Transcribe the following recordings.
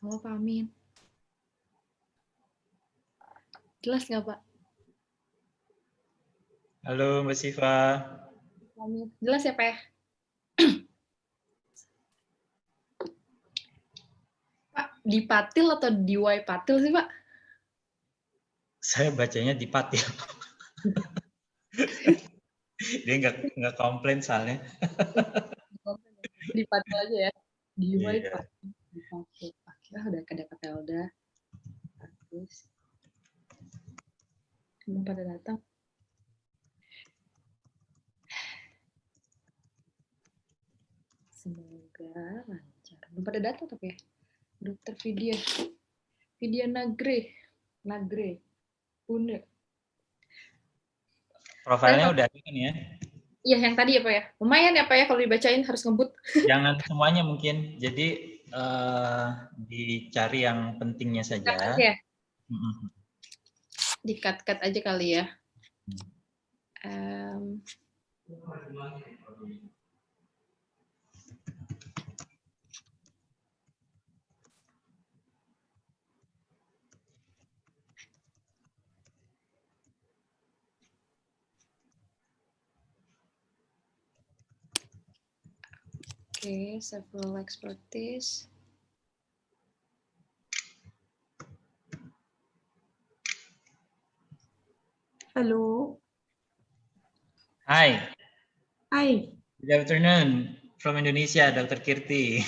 Halo Pak Amin. Jelas nggak Pak? Halo Mbak Syifa. Pak Amin. Jelas ya Pak? Pak, Dipatil atau Patil sih Pak? Saya bacanya Dipatil. Dia nggak komplain soalnya. Dipatil aja ya. Iya. Dipatil. Akhirnya udah ada Katelda. Bagus. Belum pada datang. Semoga lancar. Belum pada datang tapi ya. Dokter Vidya. Vidya Nagre. Pune. Profilnya udah ada kan ya? Iya, yang tadi ya Pak ya. Lumayan ya Pak ya kalau dibacain harus ngebut. Jangan semuanya mungkin. Jadi dicari yang pentingnya saja. Ya? Di-cut aja kali ya. Okay, several expertise. Hello. Hi. Hi. Good afternoon from Indonesia, Dr. Kirti.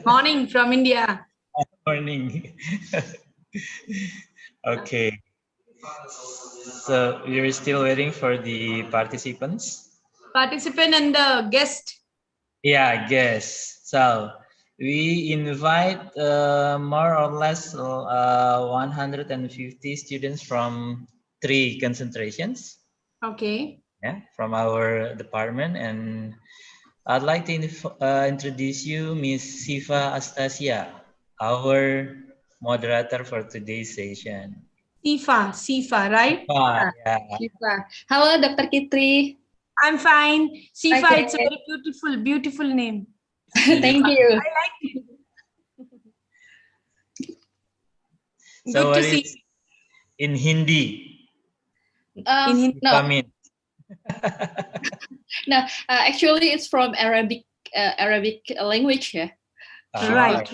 Morning from India. Morning. Okay. So we're still waiting for the participants. Participant and the guest. Yeah, guess. So we invite more or less 150 students from 3 concentrations. Okay. Yeah, from our department, and I'd like to introduce you, Miss Syifa Astasia, our moderator for today's session. Syifa, right? Yeah. Syifa. Halo, Dr. Kitri. I'm fine. Syifa, Okay. It's a very beautiful name. Thank you. I like it. So Good to see. In Hindi? In Hindi. No, actually it's from Arabic language, yeah. Right.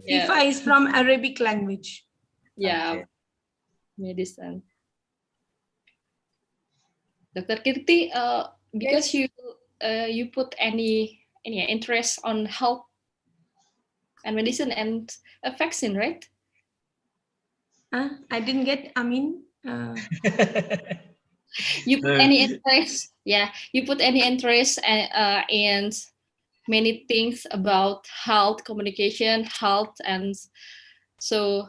Syifa is from Arabic language. Yeah. Okay. Medicine. Dr. Kirti, because yes. you put any interest on health and medicine and vaccine, right? I didn't get. You put any interest? Yeah, you put any interest in many things about health, communication, health, and so.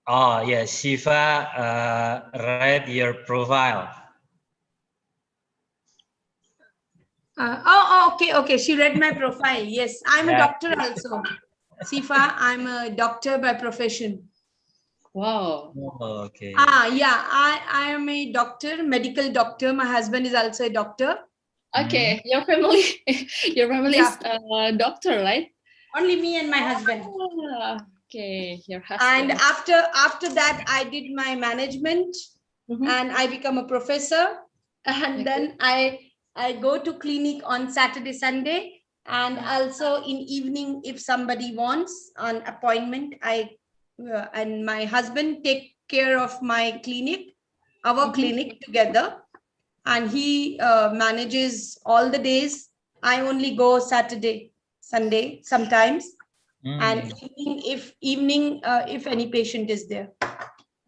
Oh yes, Syifa read your profile. Okay. She read my profile. Yes, I'm a doctor also. Syifa, I'm a doctor by profession. Wow. Oh, okay. Yeah, I am a doctor, medical doctor. My husband is also a doctor. Okay, your family is a doctor, right? Only me and my husband. Okay, your husband. And after that, I did my management, and I become a professor. And then I go to clinic on Saturday, Sunday, and also in evening if somebody wants an appointment, and my husband take care of my clinic, our clinic together, and he manages all the days. I only go Saturday, Sunday sometimes, and evening if any patient is there.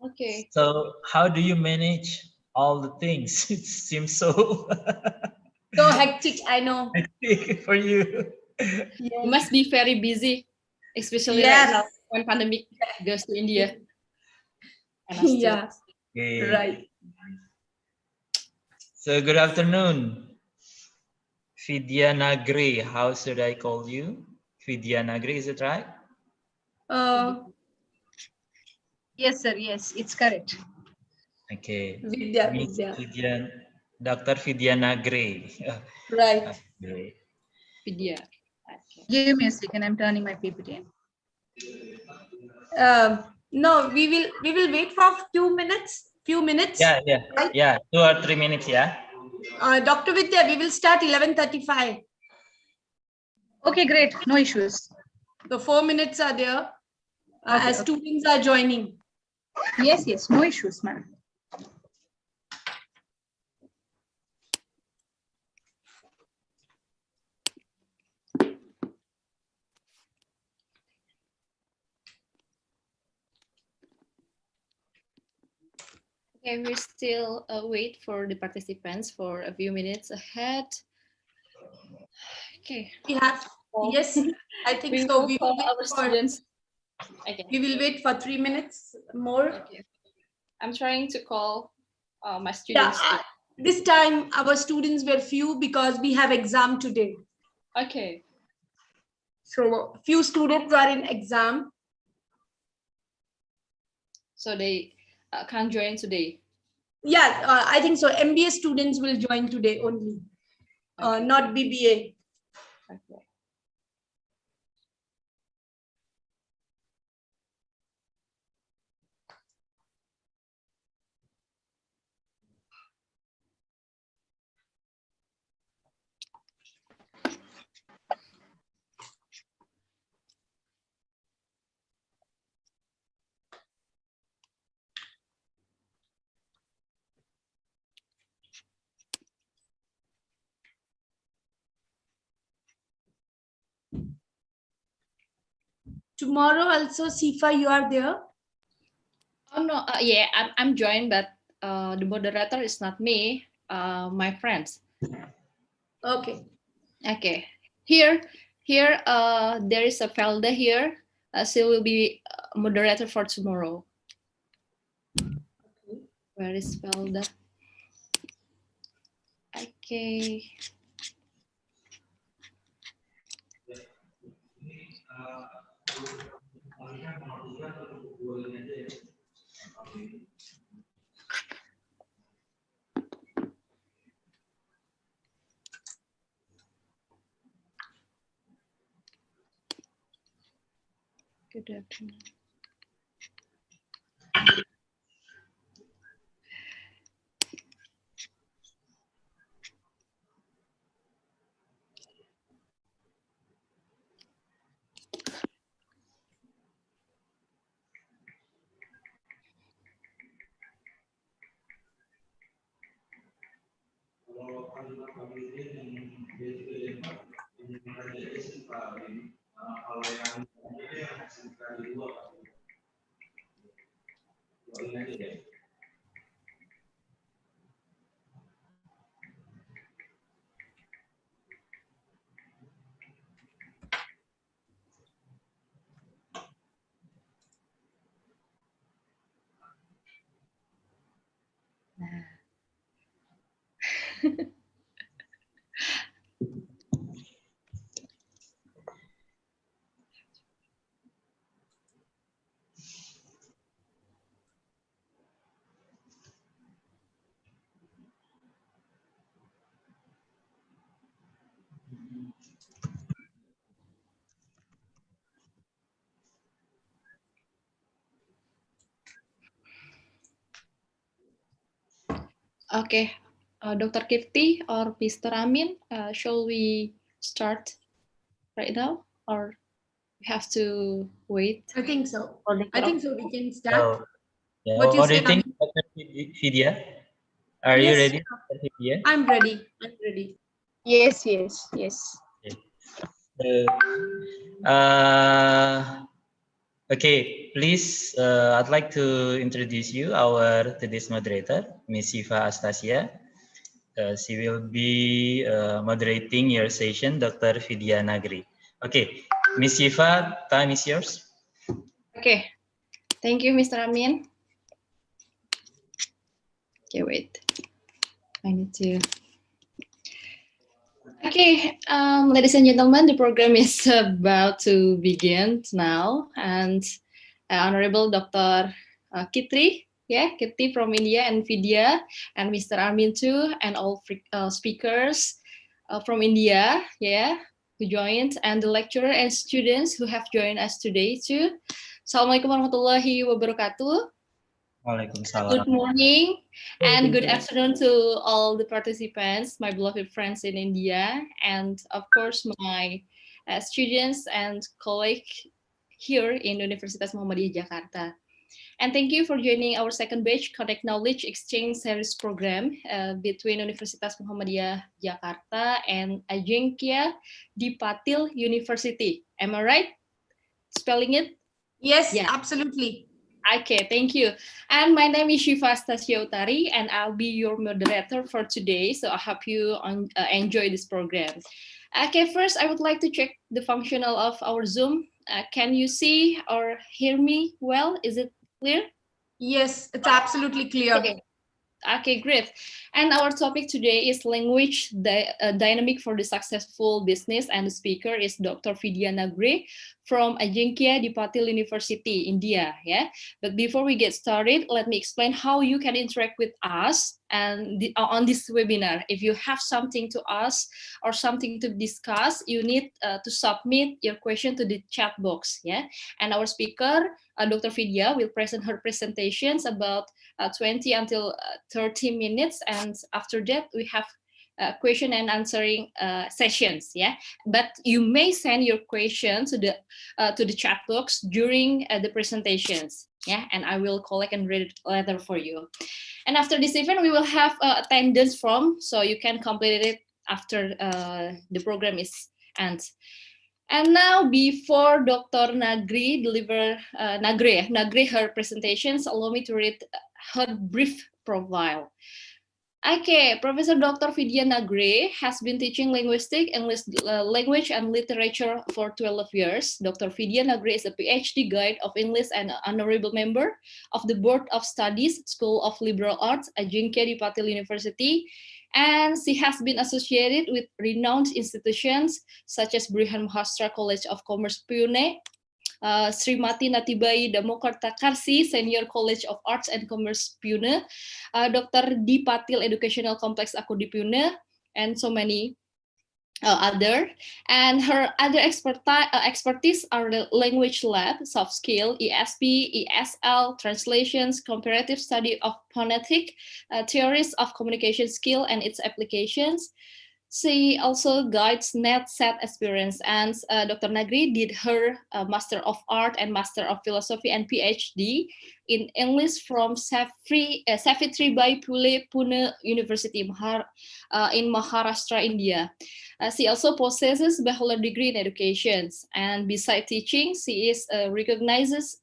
Okay. So how do you manage all the things? It seems so so hectic. I know. Hectic for you. You must be very busy, especially right now when pandemic goes to India. Yeah. Okay. Right. So good afternoon, Vidya Nagre. How should I call you? Vidya Nagre, is it right? Yes, sir. Yes, it's correct. Okay. Vidya. Dr. Vidya Nagre. Right. Okay. Vidya. Okay. Give me a second. I'm turning my PPT. No, we will wait for few minutes. Yeah, Right? yeah. 2 or 3 minutes, yeah. Dr. Vidya, we will start 11:35. Okay, great. No issues. The 4 minutes are there as Okay. students are joining. Yes, yes. No issues, ma'am. Okay, we still wait for the participants for a few minutes ahead. Okay. We have, yes, I think We so. will We call will wait our for, students. Okay. we will wait for 3 minutes more. Okay. I'm trying to call my Yeah, students. this time our students were few because we have exam today. Okay. So few students are in exam. So they can't join today. Yeah, I think so. MBA students will join today only, Okay. not BBA. Okay. Tomorrow also, Syifa, you are there? Oh no, yeah, I'm joined, but the moderator is not me. My friends. Okay. Okay. Here, there is a Felda here. She will be moderator for tomorrow. Okay. Where is Felda? Okay. Good afternoon. Okay, Dr. Kirti or Mr. Amin, shall we start right now, or we have to wait? I think so. I think so. We can start. So, yeah, What what do you you say, think, Amin? Dr. Vidya? Are you Yes, ready, Dr. Vidya? I'm ready. I'm ready. Yes, yes, yes. Okay. Uh, okay, please, I'd like to introduce you our today's moderator, Miss Syifa Astasia. She will be moderating your session, Dr. Vidya Nagre. Okay, Miss Syifa, time is yours. Okay, thank you, Mr. Amin. Okay, wait. I need to. Okay, ladies and gentlemen, the program is about to begin now, and Honorable Dr. Kitri, Kitri from India, and Vidya, and Mr. Armin too, and all speakers from India, who joined, and the lecturer and students who have joined us today too. Assalamualaikum warahmatullahi wabarakatuh. Good morning and good afternoon to all the participants, my beloved friends in India, and of course my students and colleagues here in Universitas Muhammadiyah Jakarta. And thank you for joining our second batch Connect Knowledge Exchange Series program between Universitas Muhammadiyah Jakarta and Ajinkya Dipatil University. Am I right spelling it? Yes, yeah. Absolutely. Okay, thank you. And my name is Syifa Astasia Utari, and I'll be your moderator for today. So I hope you enjoy this program. Okay, first I would like to check the functional of our Zoom. Can you see or hear me well? Is it clear? Yes, it's absolutely clear. Okay, great. And our topic today is language dynamic for the successful business, and the speaker is Dr. Vidya Nagre from Ajinkya Dipatil University, India. Yeah. But before we get started, let me explain how you can interact with us and on this webinar. If you have something to ask or something to discuss, you need to submit your question to the chat box. Yeah. And our speaker, Dr. Vidya, will present her presentations about 20 until 30 minutes, and after that we have question and answering sessions. Yeah, but you may send your question to the chat box during the presentations. Yeah, and I will collect and read it later for you. And after this event, we will have attendance form, so you can complete it after the program is ends. And now, before Dr. Nagre deliver Nagre her presentations, allow me to read her brief profile. Okay, Professor Dr. Vidya Nagre has been teaching linguistics, English language and literature for 12 years. Dr. Vidya Nagre is a PhD guide of English and honorable member of the Board of Studies, School of Liberal Arts, Ajinkya Dipatil University, and she has been associated with renowned institutions such as Brihan Mahastra College of Commerce, Pune, Srimati Natibai Damokarta Karsi Senior College of Arts and Commerce, Pune, Dr. Dipatil Educational Complex Aku di Pune, and so many other. And her other expertise are the language lab, soft skill, ESP, ESL, translations, comparative study of phonetic, theories of communication skill and its applications. She also guides net set experience, and Dr. Nagre did her Master of Art and Master of Philosophy and PhD in English from Savitribai Phule Pune University in Maharashtra, India. She also possesses bachelor degree in education, and besides teaching, she is a recognized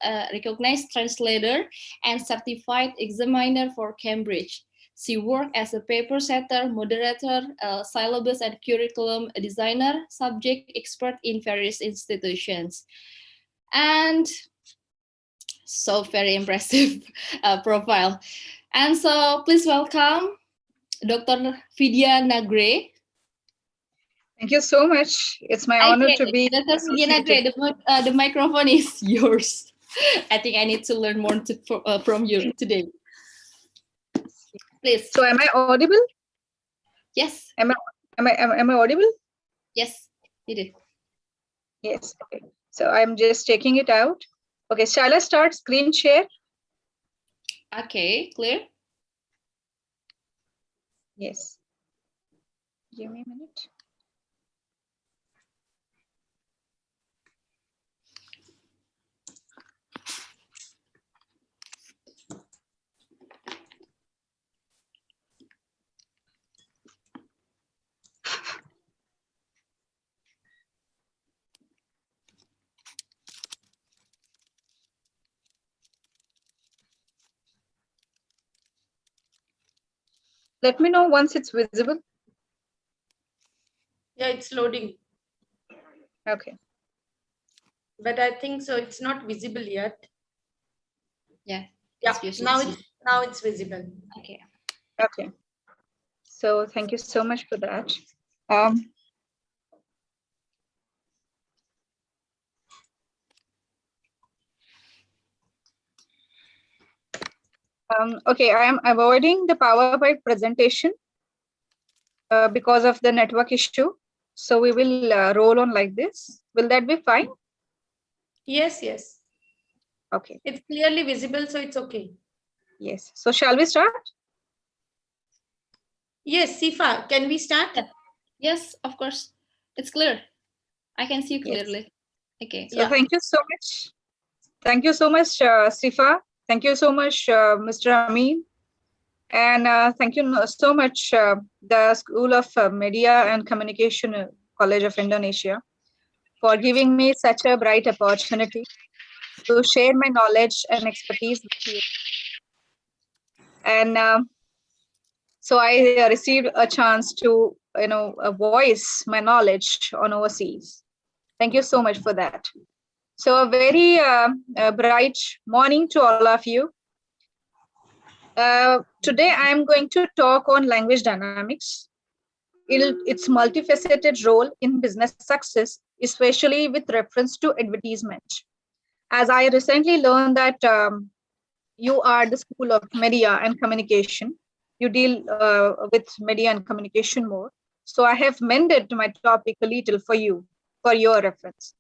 translator and certified examiner for Cambridge. She worked as a paper setter, moderator, syllabus and curriculum designer, subject expert in various institutions. And so very impressive profile. And so please welcome Dr. Vidya Nagre. Thank you so much. It's my honor to be Dr. Vidya Nagre, the microphone is yours. I think I need to learn more from you today. Please. So am I audible? Yes. Am I audible? Yes, you did. Yes. Okay. So I'm just checking it out. Okay. Shall I start screen share? Okay. Clear? Yes. Give me a minute. Let me know once it's visible. Yeah, it's loading. Okay. But I think so it's not visible yet. Yeah. Yeah. Now it's visible. Okay. Okay. So thank you so much for that. Okay, I am avoiding the PowerPoint presentation because of the network issue. So we will roll on like this. Will that be fine? Yes, yes. Okay. It's clearly visible, so it's okay. Yes. So shall we start? Yes, Syifa, can we start? Yes, of course. It's clear. I can see you Yes. clearly. Okay. So thank you so much. Thank you so much, Syifa. Thank you so much, Mr. Amin. And thank you so much, the School of Media and Communication College of Indonesia, for giving me such a bright opportunity to share my knowledge and expertise with you. And so I received a chance to, voice my knowledge on overseas. Thank you so much for that. So a very bright morning to all of you. Today I am going to talk on language dynamics, its multifaceted role in business success, especially with reference to advertisement. As I recently learned that you are the School of Media and Communication. You deal with media and communication more. So I have mended my topic a little for you, for your reference.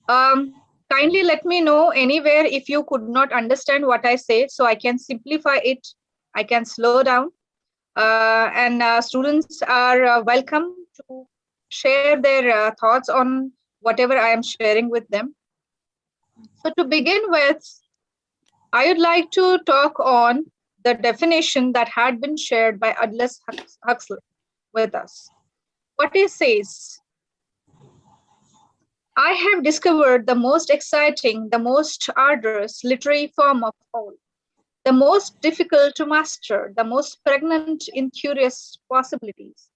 Kindly let me know anywhere if you could not understand what I say, so I can simplify it, I can slow down. And students are welcome to share their thoughts on whatever I am sharing with them. So to begin with, I would like to talk on the definition that had been shared by Aldous Huxley with us. What he says, I have discovered the most exciting, the most arduous literary form of all, the most difficult to master, the most pregnant in curious possibilities.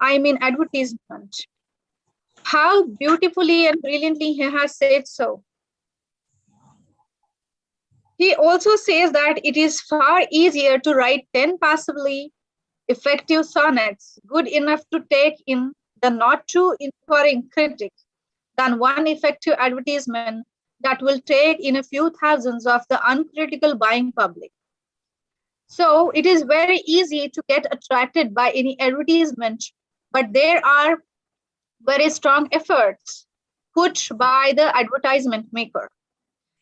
I mean advertisement. How beautifully and brilliantly he has said so. He also says that it is far easier to write 10 passively effective sonnets good enough to take in the not too inquiring critic than one effective advertisement that will take in a few thousands of the uncritical buying public. So it is very easy to get attracted by any advertisement, but there are very strong efforts put by the advertisement maker.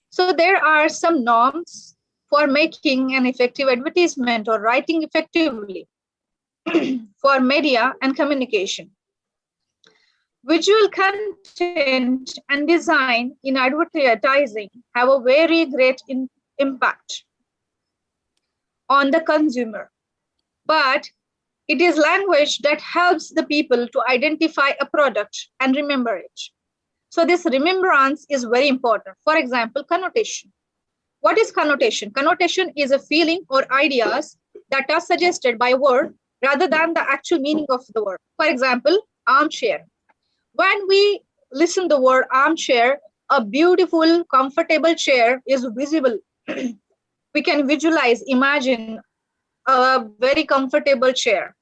So there are some norms for making an effective advertisement or writing effectively for media and communication. Visual content and design in advertising have a very great impact on the consumer, but it is language that helps the people to identify a product and remember it. So this remembrance is very important. For example, connotation. What is connotation? Connotation is a feeling or ideas that are suggested by a word rather than the actual meaning of the word. For example, armchair. When we listen the word armchair, a beautiful, comfortable chair is visible. We can visualize, imagine a very comfortable chair.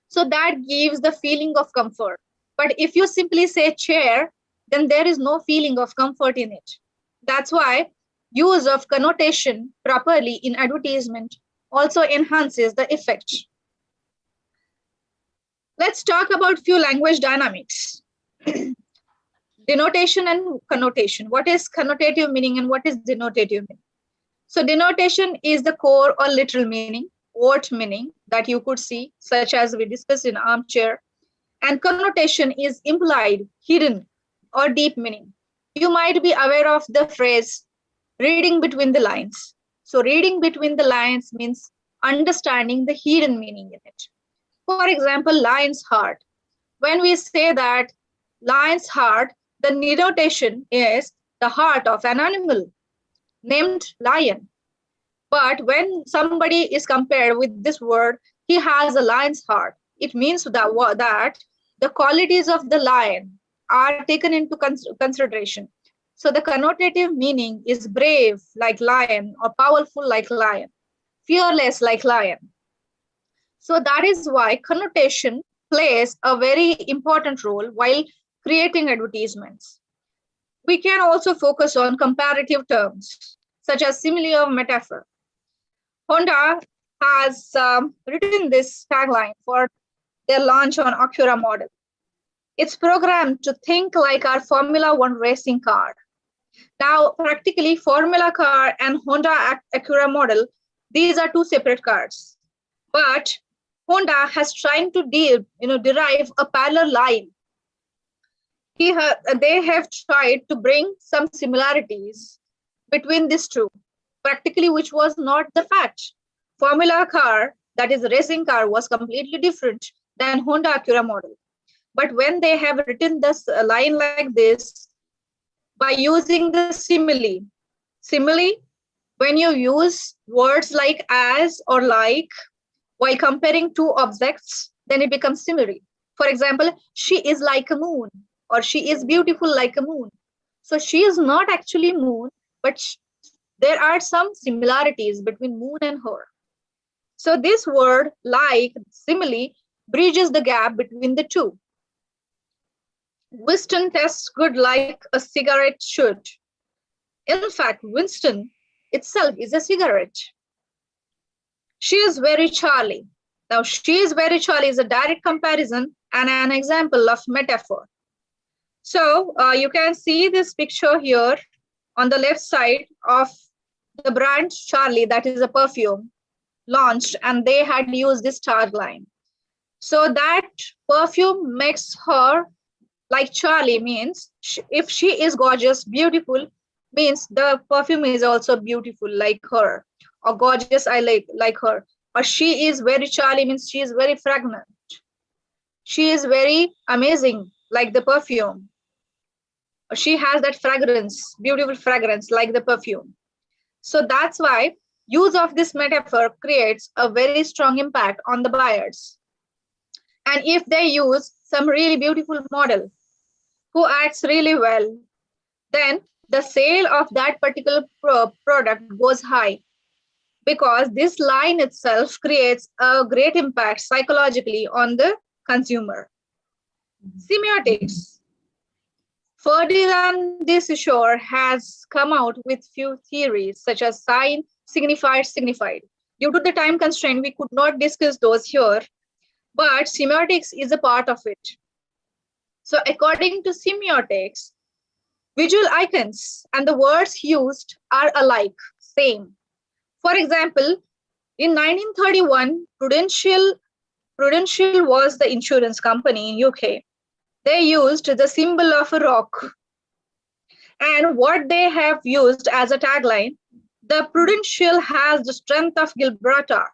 So that gives the feeling of comfort. But if you simply say chair, then there is no feeling of comfort in it. That's why use of connotation properly in advertisement also enhances the effect. Let's talk about few language dynamics. Denotation and connotation. What is connotative meaning and what is denotative meaning? So denotation is the core or literal meaning, word meaning that you could see, such as we discussed in armchair. And connotation is implied, hidden, or deep meaning. You might be aware of the phrase reading between the lines. So reading between the lines means understanding the hidden meaning in it. For example, lion's heart. When we say that lion's heart, the denotation is the heart of an animal named lion. But when somebody is compared with this word, he has a lion's heart. It means that the qualities of the lion are taken into consideration. So the connotative meaning is brave like lion or powerful like lion, fearless like lion. So that is why connotation plays a very important role while creating advertisements. We can also focus on comparative terms, such as simile or metaphor. Honda has written this tagline for their launch on Acura model. It's programmed to think like our Formula One racing car. Now, practically, Formula car and Honda Acura model, these are two separate cars. But Honda has trying to derive a parallel line. They have tried to bring some similarities between these two, practically, which was not the fact. Formula car, that is racing car, was completely different than Honda Acura model. But when they have written this line like this, by using the simile, when you use words like as or like, while comparing two objects, then it becomes simile. For example, she is like a moon, or she is beautiful like a moon. So she is not actually moon, but there are some similarities between moon and her. So this word like, simile, bridges the gap between the two. Winston tastes good like a cigarette should. In fact, Winston itself is a cigarette. She is very Charlie. Now, she is very Charlie is a direct comparison and an example of metaphor. So you can see this picture here on the left side of the brand Charlie, that is a perfume launched, and they had used this tagline. So that perfume makes her like Charlie, means if she is gorgeous, beautiful, means the perfume is also beautiful like her, or gorgeous, I like her. Or she is very Charlie, means she is very fragrant. She is very amazing like the perfume. Or she has that fragrance, beautiful fragrance like the perfume. So that's why use of this metaphor creates a very strong impact on the buyers. And if they use some really beautiful model who acts really well, then the sale of that particular product goes high, because this line itself creates a great impact psychologically on the consumer. Semiotics. Ferdinand de Saussure has come out with few theories such as sign, signified, signified. Due to the time constraint, we could not discuss those here, but semiotics is a part of it. So according to semiotics, visual icons and the words used are alike, same. For example, in 1931, Prudential was the insurance company in UK. They used the symbol of a rock. And what they have used as a tagline, the Prudential has the strength of Gibraltar.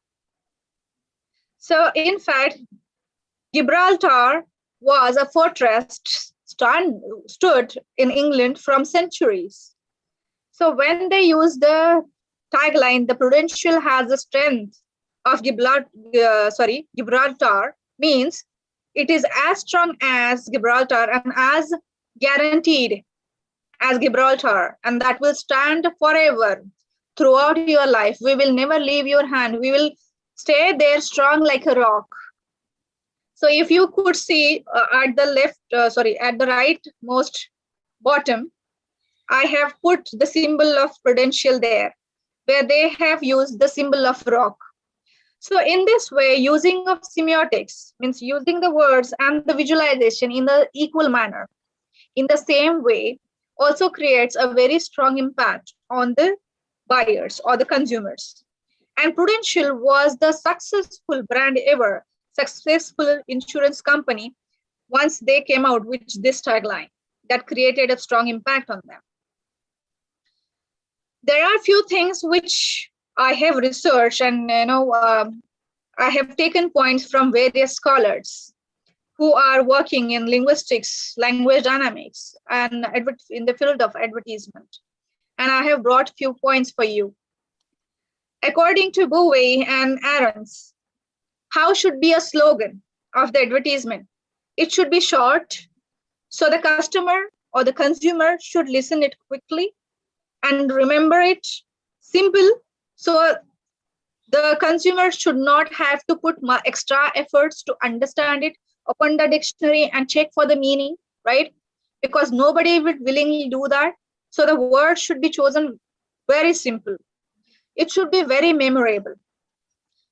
So in fact, Gibraltar was a fortress stood in England from centuries. So when they use the tagline, the Prudential has the strength of Gibraltar, means it is as strong as Gibraltar and as guaranteed as Gibraltar, and that will stand forever throughout your life. We will never leave your hand. We will stay there strong like a rock. So if you could see at the rightmost bottom, I have put the symbol of Prudential there, where they have used the symbol of rock. So in this way, using of semiotics means using the words and the visualization in the equal manner, in the same way, also creates a very strong impact on the buyers or the consumers. And Prudential was the successful brand ever, successful insurance company once they came out with this tagline that created a strong impact on them. There are a few things which I have researched, and I have taken points from various scholars who are working in linguistics, language dynamics, and in the field of advertisement. And I have brought few points for you. According to Bowie and Aarons, how should be a slogan of the advertisement? It should be short, so the customer or the consumer should listen it quickly and remember it. Simple, so the consumer should not have to put extra efforts to understand it, open the dictionary and check for the meaning, right? Because nobody would willingly do that. So the word should be chosen very simple. It should be very memorable.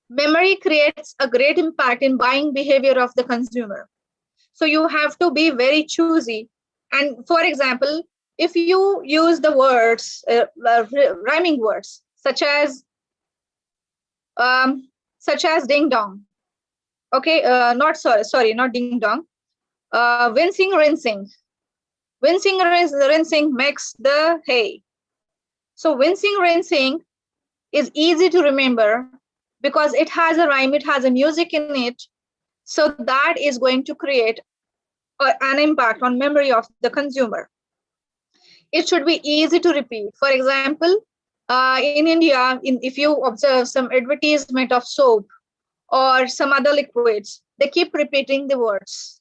Memory creates a great impact in buying behavior of the consumer. So you have to be very choosy. And for example, if you use the words, rhyming words, such as ding dong. Okay, not ding dong. Wincing, rinsing. Wincing, rinsing makes the hay. So wincing, rinsing is easy to remember because it has a rhyme, it has a music in it. So that is going to create an impact on memory of the consumer. It should be easy to repeat. For example, in India, if you observe some advertisement of soap or some other liquids, they keep repeating the words.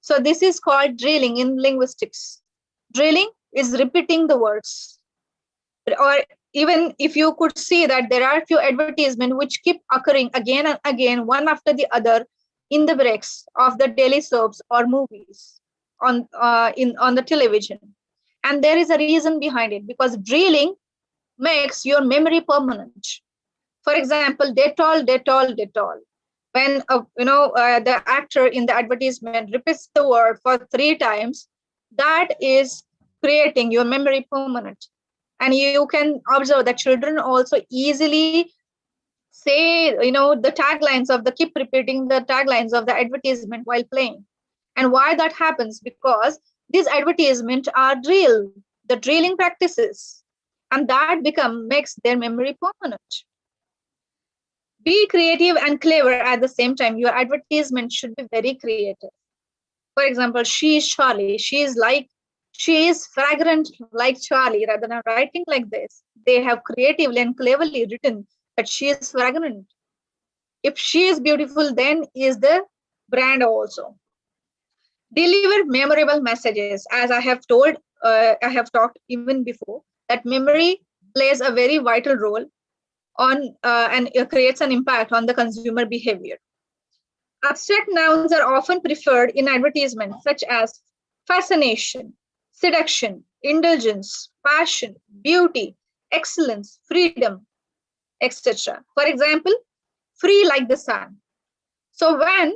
So this is called drilling in linguistics. Drilling is repeating the words. Or even if you could see that there are few advertisements which keep occurring again and again, one after the other, in the breaks of the daily soaps or movies on the television. And there is a reason behind it, because drilling makes your memory permanent. For example, Dettol, Dettol, Dettol. When the actor in the advertisement repeats the word for 3 times, that is creating your memory permanent. And you can observe that children also easily say, the taglines of the keep repeating the taglines of the advertisement while playing. And why that happens? Because these advertisements are the drilling practices, and that makes their memory permanent. Be creative and clever at the same time. Your advertisement should be very creative. For example, she is Charlie. She is fragrant like Charlie. Rather than writing like this, they have creatively and cleverly written that she is fragrant. If she is beautiful, then is the brand also. Deliver memorable messages. As I have talked even before, that memory plays a very vital role on and creates an impact on the consumer behavior. Abstract nouns are often preferred in advertisements, such as fascination, seduction, indulgence, passion, beauty, excellence, freedom, etc. For example, free like the sun. So when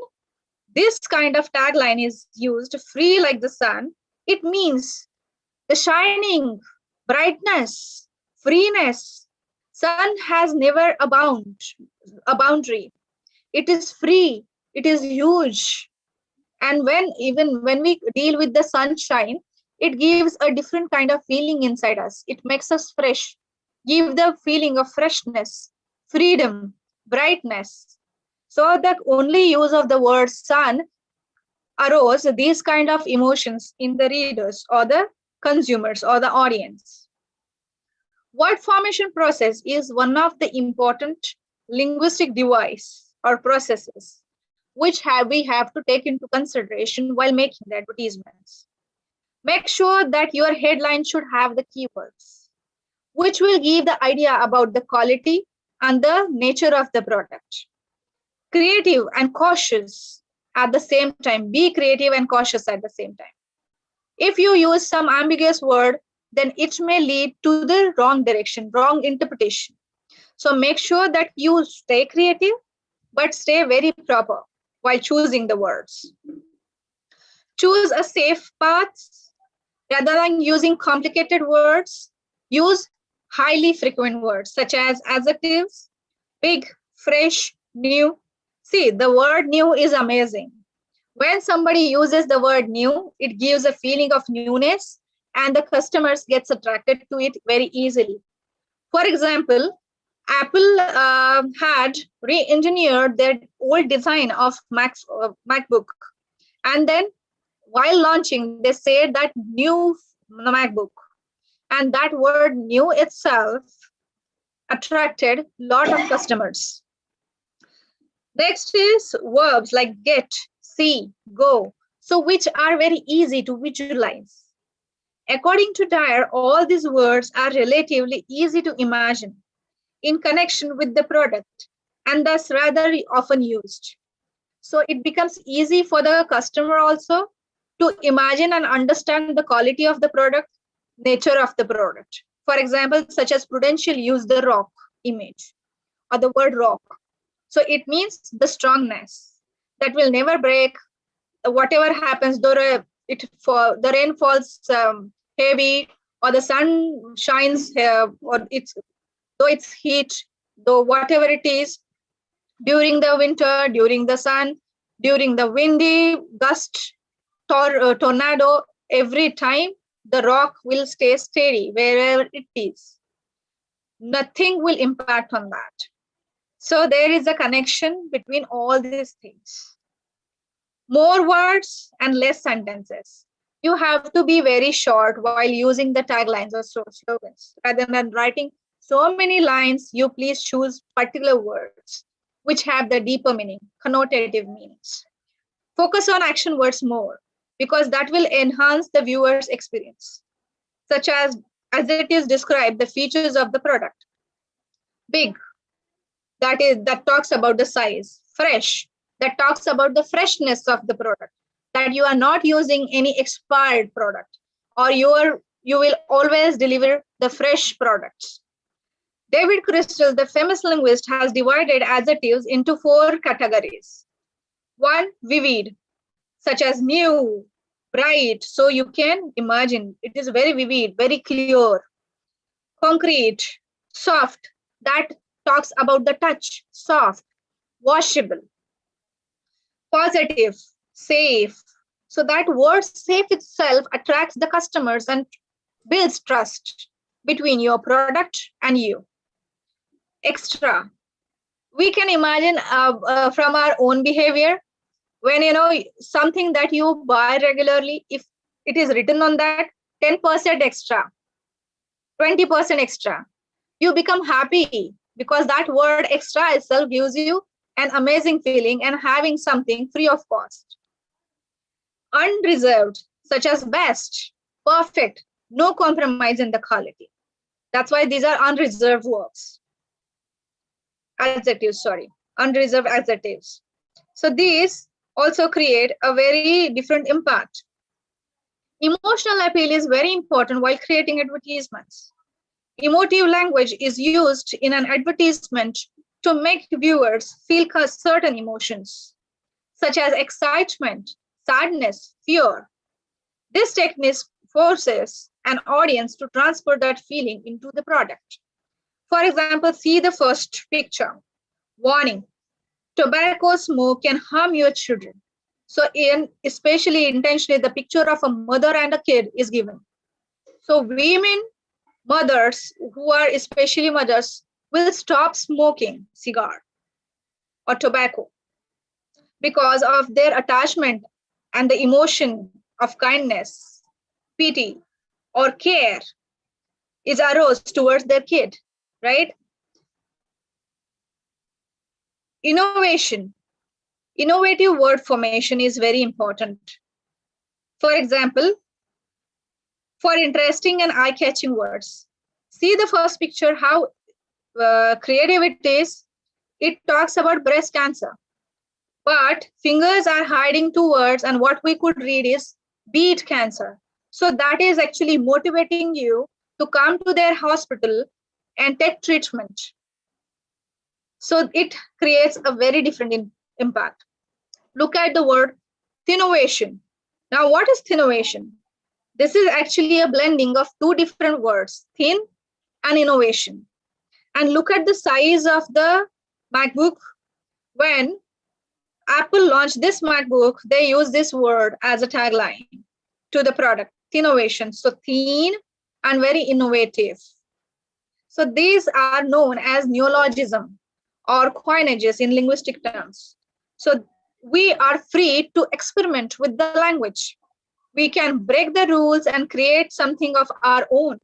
this kind of tagline is used, free like the sun, it means the shining, brightness, freeness. Sun has never a boundary. It is free. It is huge. And when we deal with the sunshine, it gives a different kind of feeling inside us. It makes us fresh, give the feeling of freshness, freedom, brightness. So the only use of the word sun arose these kind of emotions in the readers or the consumers or the audience. Word formation process is one of the important linguistic device or processes which we have to take into consideration while making the advertisements. Make sure that your headline should have the keywords, which will give the idea about the quality and the nature of the product. Creative and cautious at the same time. Be creative and cautious at the same time. If you use some ambiguous word, then it may lead to the wrong direction, wrong interpretation. So make sure that you stay creative, but stay very proper while choosing the words. Choose a safe path. Rather than using complicated words, use highly frequent words such as adjectives, big, fresh, new. See, the word new is amazing. When somebody uses the word new, it gives a feeling of newness and the customers gets attracted to it very easily. For example, Apple had re-engineered their old design of MacBook. And then while launching, they said that new MacBook. And that word new itself attracted a lot of customers. Next is verbs like get, see, go, so which are very easy to visualize. According to Dyer, all these words are relatively easy to imagine in connection with the product and thus rather often used. So it becomes easy for the customer also to imagine and understand the quality of the product, nature of the product. For example, such as Prudential used the rock image or the word rock. So it means the strongness that will never break, whatever happens, the rain falls heavy, or the sun shines, or though it's heat, though whatever it is, during the winter, during the sun, during the windy gust, tornado, every time the rock will stay steady wherever it is. Nothing will impact on that. So there is a connection between all these things. More words and less sentences. You have to be very short while using the taglines or slogans. Rather than writing so many lines, you please choose particular words which have the deeper meaning, connotative meanings. Focus on action words more because that will enhance the viewer's experience, such as it is described the features of the product. Big, that talks about the size. Fresh, that talks about the freshness of the product, that you are not using any expired product, or you will always deliver the fresh products. David Crystal, the famous linguist, has divided adjectives into 4 categories. 1, vivid, such as new, bright, so you can imagine it is very vivid, very clear. Concrete, soft, that talks about the touch, soft, washable. Positive, safe, so that word safe itself attracts the customers and builds trust between your product and you. Extra, we can imagine from our own behavior, when something that you buy regularly, if it is written on that 10% extra, 20% extra, you become happy because that word extra itself gives you an amazing feeling and having something free of cost. Unreserved, such as best, perfect, no compromise in the quality. That's why these are unreserved words. Unreserved adjectives. So these also create a very different impact. Emotional appeal is very important while creating advertisements. Emotive language is used in an advertisement to make viewers feel certain emotions, such as excitement, sadness, fear. This technique forces an audience to transfer that feeling into the product. For example, see the first picture. Warning, tobacco smoke can harm your children. So especially intentionally, the picture of a mother and a kid is given. So women, mothers, who are especially mothers, will stop smoking cigar or tobacco because of their attachment and the emotion of kindness, pity, or care is aroused towards their kid, right? Innovation. Innovative word formation is very important. For example, for interesting and eye-catching words. See the first picture, how creative it is. It talks about breast cancer, but fingers are hiding 2 words, and what we could read is beat cancer. So that is actually motivating you to come to their hospital and take treatment. So it creates a very different impact. Look at the word innovation. Now, what is innovation? This is actually a blending of 2 different words, thin and innovation. And look at the size of the MacBook. When Apple launched this MacBook, they used this word as a tagline to the product, innovation. So thin and very innovative. So these are known as neologism or coinages in linguistic terms. So we are free to experiment with the language. We can break the rules and create something of our own.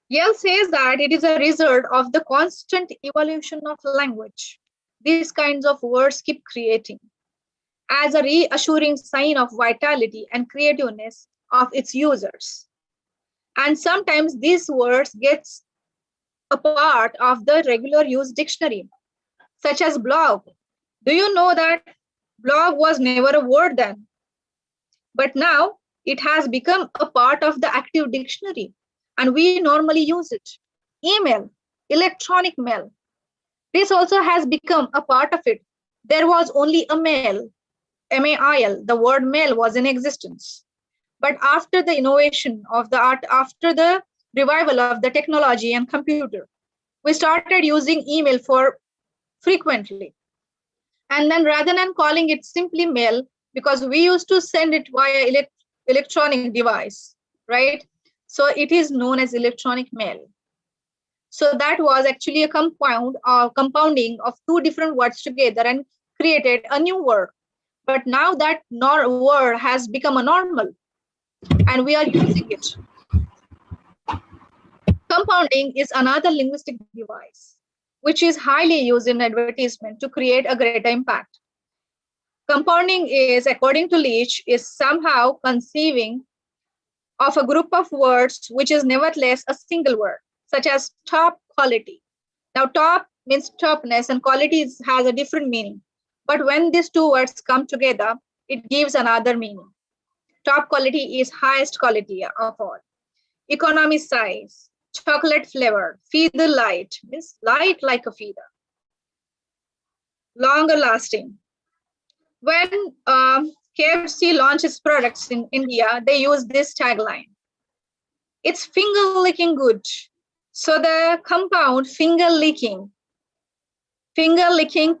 Yale says that it is a result of the constant evolution of language. These kinds of words keep creating as a reassuring sign of vitality and creativeness of its users. And sometimes these words get a part of the regular use dictionary, such as blog. Do you know that blog was never a word then? But now it has become a part of the active dictionary, and we normally use it. Email, electronic mail. This also has become a part of it. There was only a mail, MAIL, the word mail was in existence. But after the innovation of the art, after the revival of the technology and computer, we started using email for frequently. And then rather than calling it simply mail, because we used to send it via electronic device, right? So it is known as electronic mail. So that was actually a compounding of two different words together and created a new word. But now that word has become a normal and we are using it. Compounding is another linguistic device, which is highly used in advertisement to create a greater impact. Compounding is, according to Leach, is somehow conceiving of a group of words which is nevertheless a single word, such as top quality. Now, top means topness and quality has a different meaning. But when these two words come together, it gives another meaning. Top quality is highest quality of all. Economy size, chocolate flavor, feather light, means light like a feather. Longer lasting. When KFC launches products in India, they use this tagline. It's finger licking good. So the compound finger licking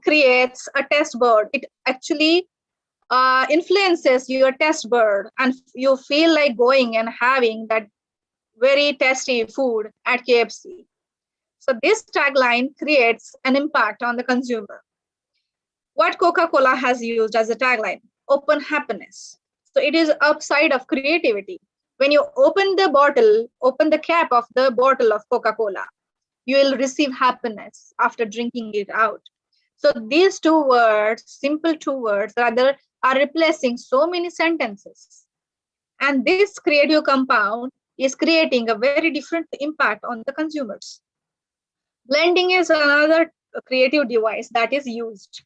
creates a test bird. It actually influences your test bird and you feel like going and having that very tasty food at KFC. So this tagline creates an impact on the consumer. What Coca-Cola has used as a tagline? Open happiness. So it is upside of creativity. When you open the cap of the bottle of Coca-Cola, you will receive happiness after drinking it out. So these two words, simple two words, rather are replacing so many sentences. And this creative compound is creating a very different impact on the consumers. Blending is another creative device that is used.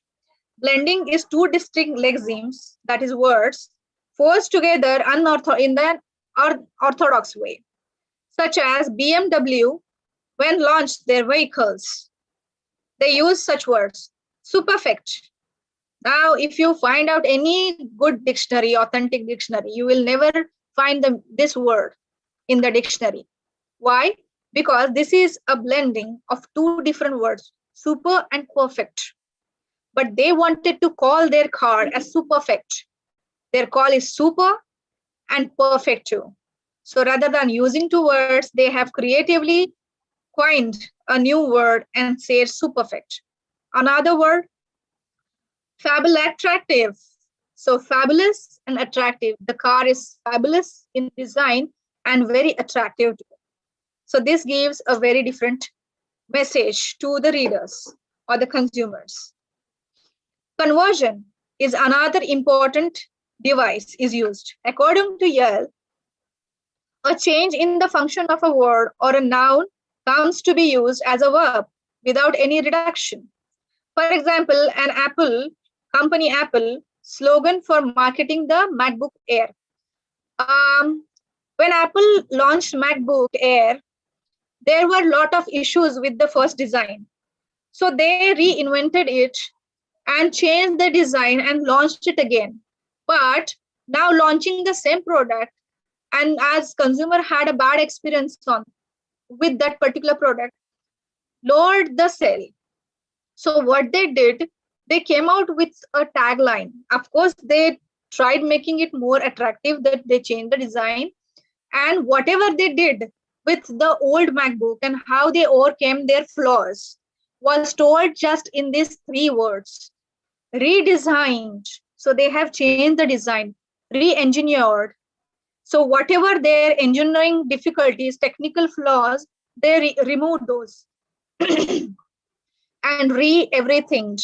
Blending is two distinct lexemes, that is words, forced together in the orthodox way, such as BMW, when launched their vehicles, they use such words, superfect. Now, if you find out any good dictionary, authentic dictionary, you will never find this word in the dictionary. Why? Because this is a blending of two different words, super and perfect. But they wanted to call their car as superfect. Their call is super and perfect too. So rather than using two words, they have creatively coined a new word and said superfect. Another word, fabulous attractive. So fabulous and attractive. The car is fabulous in design and very attractive. So this gives a very different message to the readers or the consumers. Conversion is another important device is used. According to Yale, a change in the function of a word or a noun comes to be used as a verb without any reduction. For example, company Apple slogan for marketing the MacBook Air. When Apple launched MacBook Air, there were a lot of issues with the first design. So they reinvented it and changed the design and launched it again. But now launching the same product, and as consumer had a bad experience with that particular product, lowered the sale. So what they did, they came out with a tagline. Of course, they tried making it more attractive, that they changed the design. And whatever they did with the old MacBook and how they overcame their flaws was told just in these three words. Redesigned. So they have changed the design, re-engineered. So whatever their engineering difficulties, technical flaws, they removed those and everything.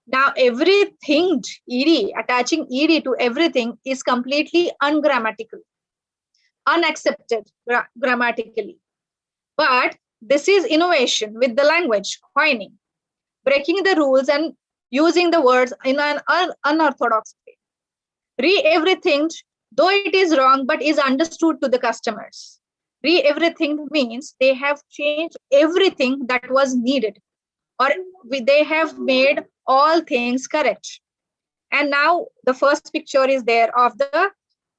Now everything, ed, attaching ed to everything is completely ungrammatical, unaccepted grammatically. But this is innovation with the language, coining, breaking the rules and using the words in an unorthodox way. Re-everything, though it is wrong, but is understood to the customers. Re-everything means they have changed everything that was needed, or they have made all things correct. And now the first picture is there of the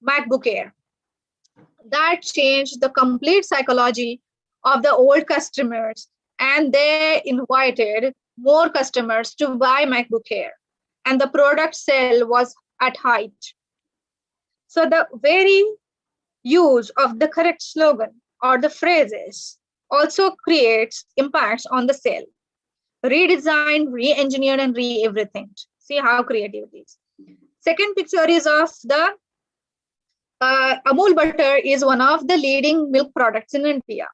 MacBook Air. That changed the complete psychology of the old customers, and they invited more customers to buy MacBook Air, and the product sale was at height. So the very use of the correct slogan or the phrases also creates impacts on the sale. Redesigned, re-engineered, and re-everything. See how creative it is. Second picture is of the Amul butter is one of the leading milk products in India.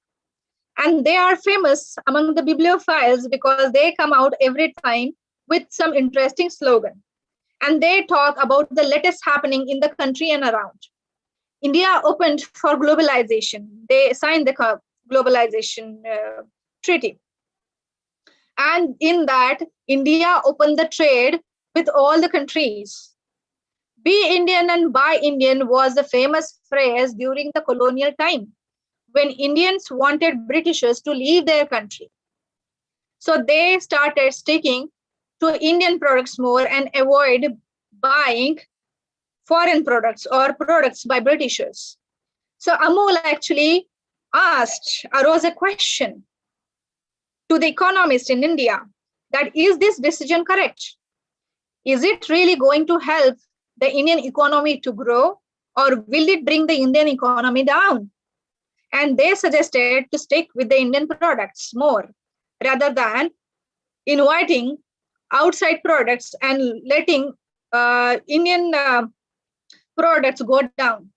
And they are famous among the bibliophiles because they come out every time with some interesting slogan. And they talk about the latest happening in the country and around. India opened for globalization. They signed the globalization treaty. And in that, India opened the trade with all the countries. Be Indian and buy Indian was a famous phrase during the colonial time when Indians wanted Britishers to leave their country. So they started sticking to Indian products more and avoid buying foreign products or products by Britishers. So Amul actually arose a question to the economist in India that is this decision correct? Is it really going to help the Indian economy to grow, or will it bring the Indian economy down? And they suggested to stick with the Indian products more rather than inviting outside products and letting Indian products go down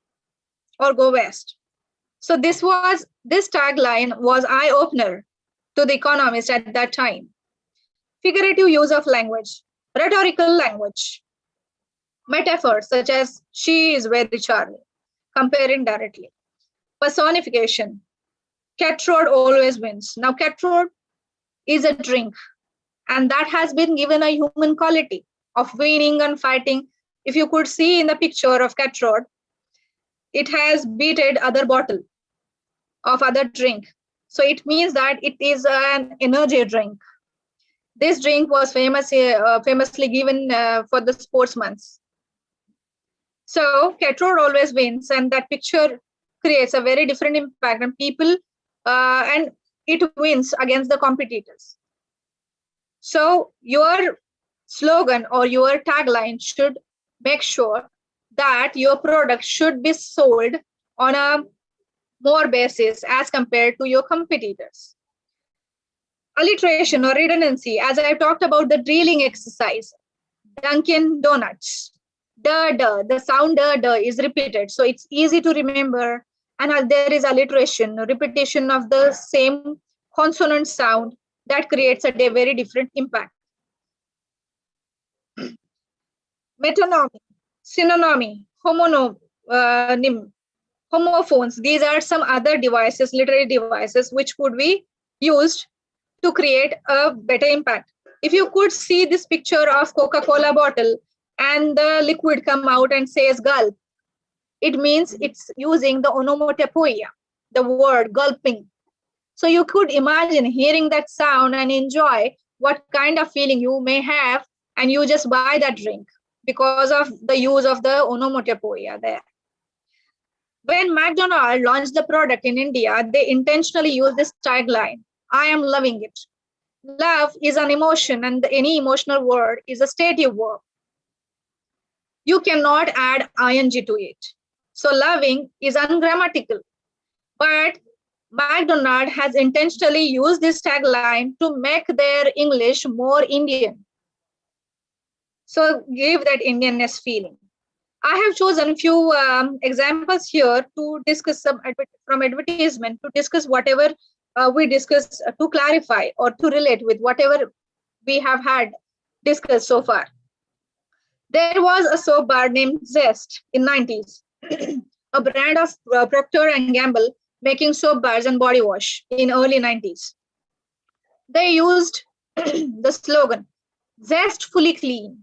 or go west. So this tagline was eye-opener to the economists at that time. Figurative use of language, rhetorical language, metaphors such as she is very charming, comparing directly. Personification, cat road always wins. Now cat road is a drink, and that has been given a human quality of winning and fighting. If you could see in the picture of cat road, it has beaten other bottle of other drink. So it means that it is an energy drink. This drink was famously given for the sportsmen. So cat road always wins, and that picture creates a very different impact on people, and it wins against the competitors. So your slogan or your tagline should make sure that your product should be sold on a more basis as compared to your competitors. Alliteration or redundancy, as I've talked about the drilling exercise, Dunkin' Donuts, the sound is repeated. So it's easy to remember, and there is alliteration, repetition of the same consonant sound that creates a very different impact. Metonymy, synonymy, homophones, these are some other devices, literary devices, which could be used to create a better impact. If you could see this picture of Coca-Cola bottle and the liquid come out and says gulp, it means it's using the onomatopoeia, the word gulping. So you could imagine hearing that sound and enjoy what kind of feeling you may have, and you just buy that drink because of the use of the onomatopoeia there. When McDonald's launched the product in India, they intentionally used this tagline, I am loving it. Love is an emotion, and any emotional word is a stative verb. You cannot add ing to it. So loving is ungrammatical. But McDonald's has intentionally used this tagline to make their English more Indian. So give that Indianness feeling. I have chosen a few examples here to discuss from advertisement, to discuss whatever we discuss, to clarify or to relate with whatever we have had discussed so far. There was a soap bar named Zest in 90s, a brand of Procter & Gamble making soap bars and body wash in early 90s. They used the slogan, Zest fully clean.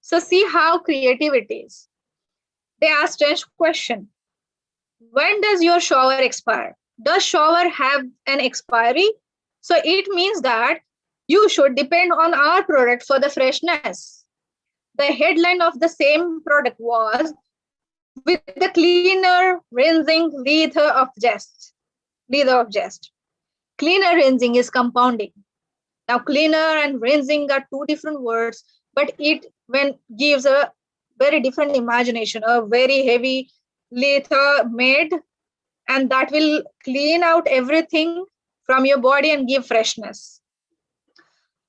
So see how creative it is. They asked a question, when does your shower expire? Does shower have an expiry? So it means that you should depend on our product for the freshness. The headline of the same product was, with the cleaner rinsing leather of jest. Leather of jest. Cleaner rinsing is compounding. Now, cleaner and rinsing are two different words, but it gives a very different imagination, a very heavy leather made, and that will clean out everything from your body and give freshness.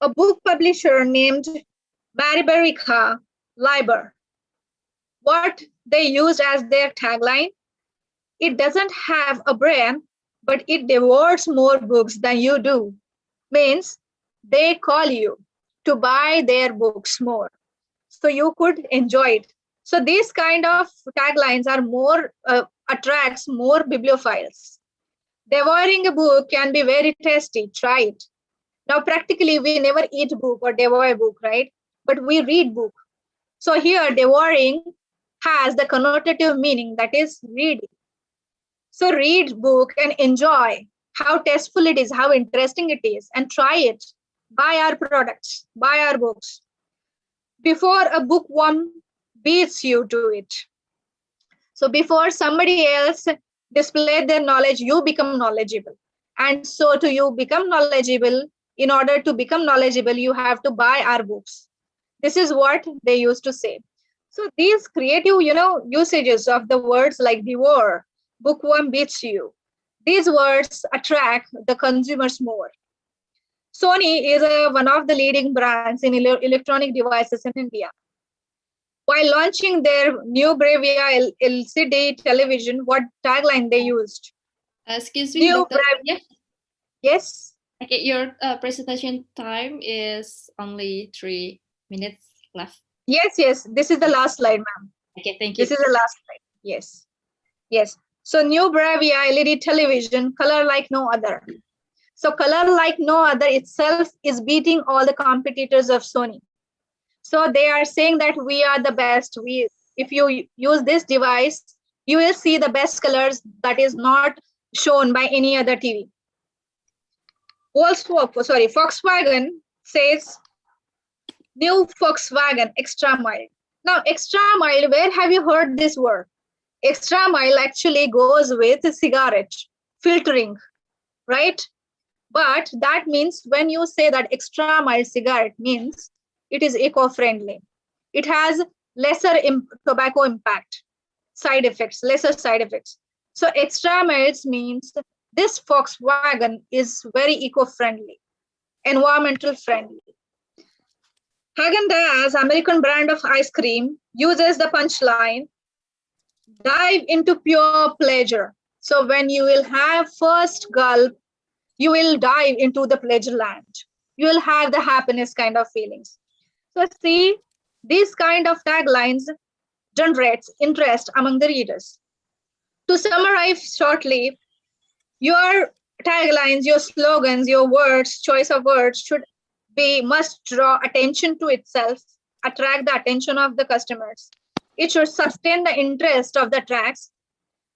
A book publisher named Barbarica Liber, what they used as their tagline, it doesn't have a brain, but it devours more books than you do. Means they call you to buy their books more, so you could enjoy it. So these kind of taglines are more, attracts more bibliophiles. Devouring a book can be very tasty, try it. Now, practically, we never eat book or devour a book, right? But we read book. So here, devouring has the connotative meaning, that is reading. So read book and enjoy how tasteful it is, how interesting it is, and try it. Buy our products, buy our books. Before a bookworm beats you to it. So before somebody else display their knowledge, you become knowledgeable. And so to you become knowledgeable, in order to become knowledgeable, you have to buy our books. This is what they used to say. So these creative, usages of the words like devour, bookworm beats you, these words attract the consumers more. Sony is one of the leading brands in electronic devices in India. While launching their new Bravia LCD television, what tagline they used? Excuse me, Dr. Vidya? Yes. Okay, your presentation time is only 3 minutes left. Yes. This is the last slide, ma'am. Okay, thank you. This is the last slide. Yes. So new Bravia LED television, color like no other. So color like no other itself is beating all the competitors of Sony. So they are saying that we are the best. If you use this device, you will see the best colors that is not shown by any other TV. Volkswagen says new Volkswagen extra mild. Now, extra mild, where have you heard this word? Extra mild actually goes with cigarette filtering, right? But that means when you say that extra mild cigarette means it is eco-friendly. It has lesser tobacco impact, lesser side effects. So extra mild means this Volkswagen is very eco-friendly, environmental friendly. Häagen-Dazs, American brand of ice cream, uses the punchline, dive into pure pleasure. So when you will have first gulp, you will dive into the pleasure land. You will have the happiness kind of feelings. So see, these kind of taglines generates interest among the readers. To summarize shortly, your taglines, your slogans, your words, choice of words must draw attention to itself, attract the attention of the customers. It should sustain the interest of the tracks.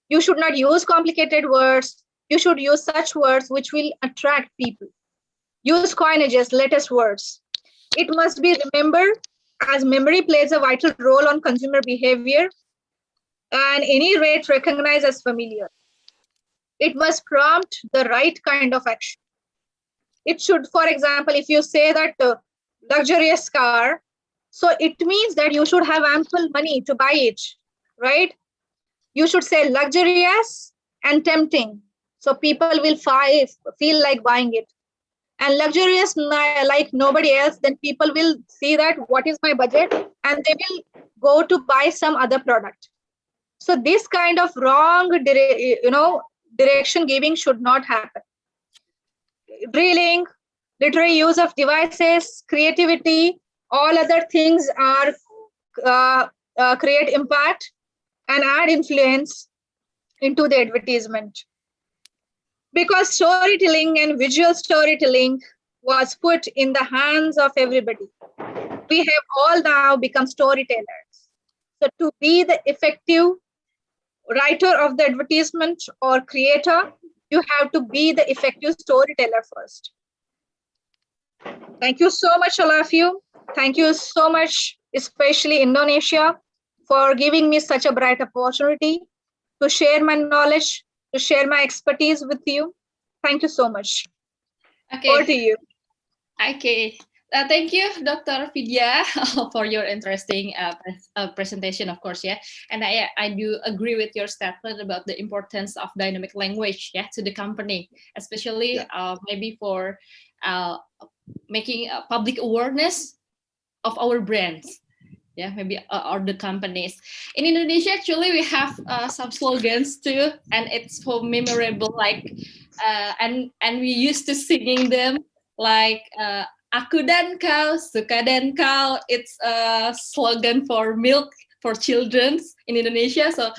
You should not use complicated words. You should use such words which will attract people. Use coinages, latest words. It must be remembered, as memory plays a vital role on consumer behavior, and any rate recognized as familiar. It must prompt the right kind of action. It should, for example, if you say that luxurious car, so it means that you should have ample money to buy it, right? You should say luxurious and tempting. So people will feel like buying it. And luxurious like nobody else, then people will see that what is my budget, and they will go to buy some other product. So this kind of wrong direction giving should not happen. Drilling, literary use of devices, creativity, all other things are create impact and add influence into the advertisement. Because storytelling and visual storytelling was put in the hands of everybody. We have all now become storytellers. So to be the effective writer of the advertisement or creator, you have to be the effective storyteller first. Thank you so much, all of you. Thank you so much, especially Indonesia, for giving me such a bright opportunity to share my knowledge, to share my expertise with you. Thank you so much. Okay. Over to you. Okay. Thank you, Dr. Vidya, for your interesting presentation, of course, yeah. And I do agree with your statement about the importance of dynamic language, yeah, to the company, especially maybe for making public awareness of our brands, yeah, maybe or the companies. In Indonesia, actually, we have some slogans too, and it's so memorable. Like, and we used to singing them like. Aku dan kau, suka dan kau. It's a slogan for milk for children in Indonesia. So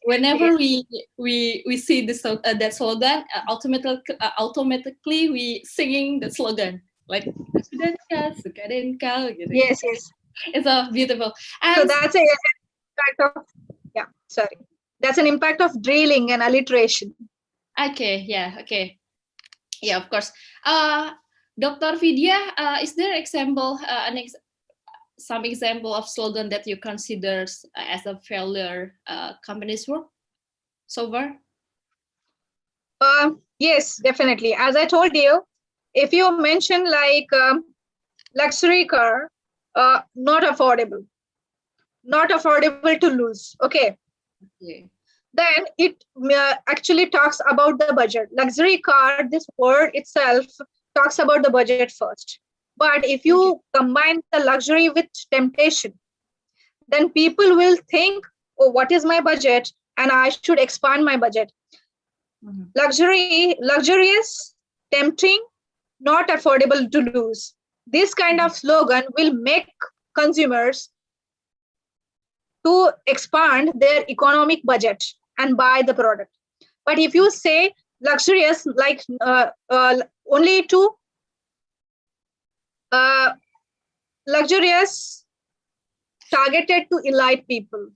whenever we see this that slogan, automatically we singing the slogan like aku dan kau, suka dan kau. Gitu. Yes. It's a beautiful. And so that's an impact of That's an impact of drilling and alliteration. Okay. Yeah, of course. Dr. Vidya, is there example, some example of slogan that you consider as a failure company's work so far? Yes, definitely. As I told you, if you mention like luxury car, not affordable to lose. Okay. Then it actually talks about the budget. Luxury car, this word itself talks about the budget first. But if you combine the luxury with temptation, then people will think, oh, what is my budget? And I should expand my budget. Luxurious, tempting, not affordable to lose. This kind of slogan will make consumers to expand their economic budget and buy the product. But if you say luxurious, like only to luxurious targeted to elite people,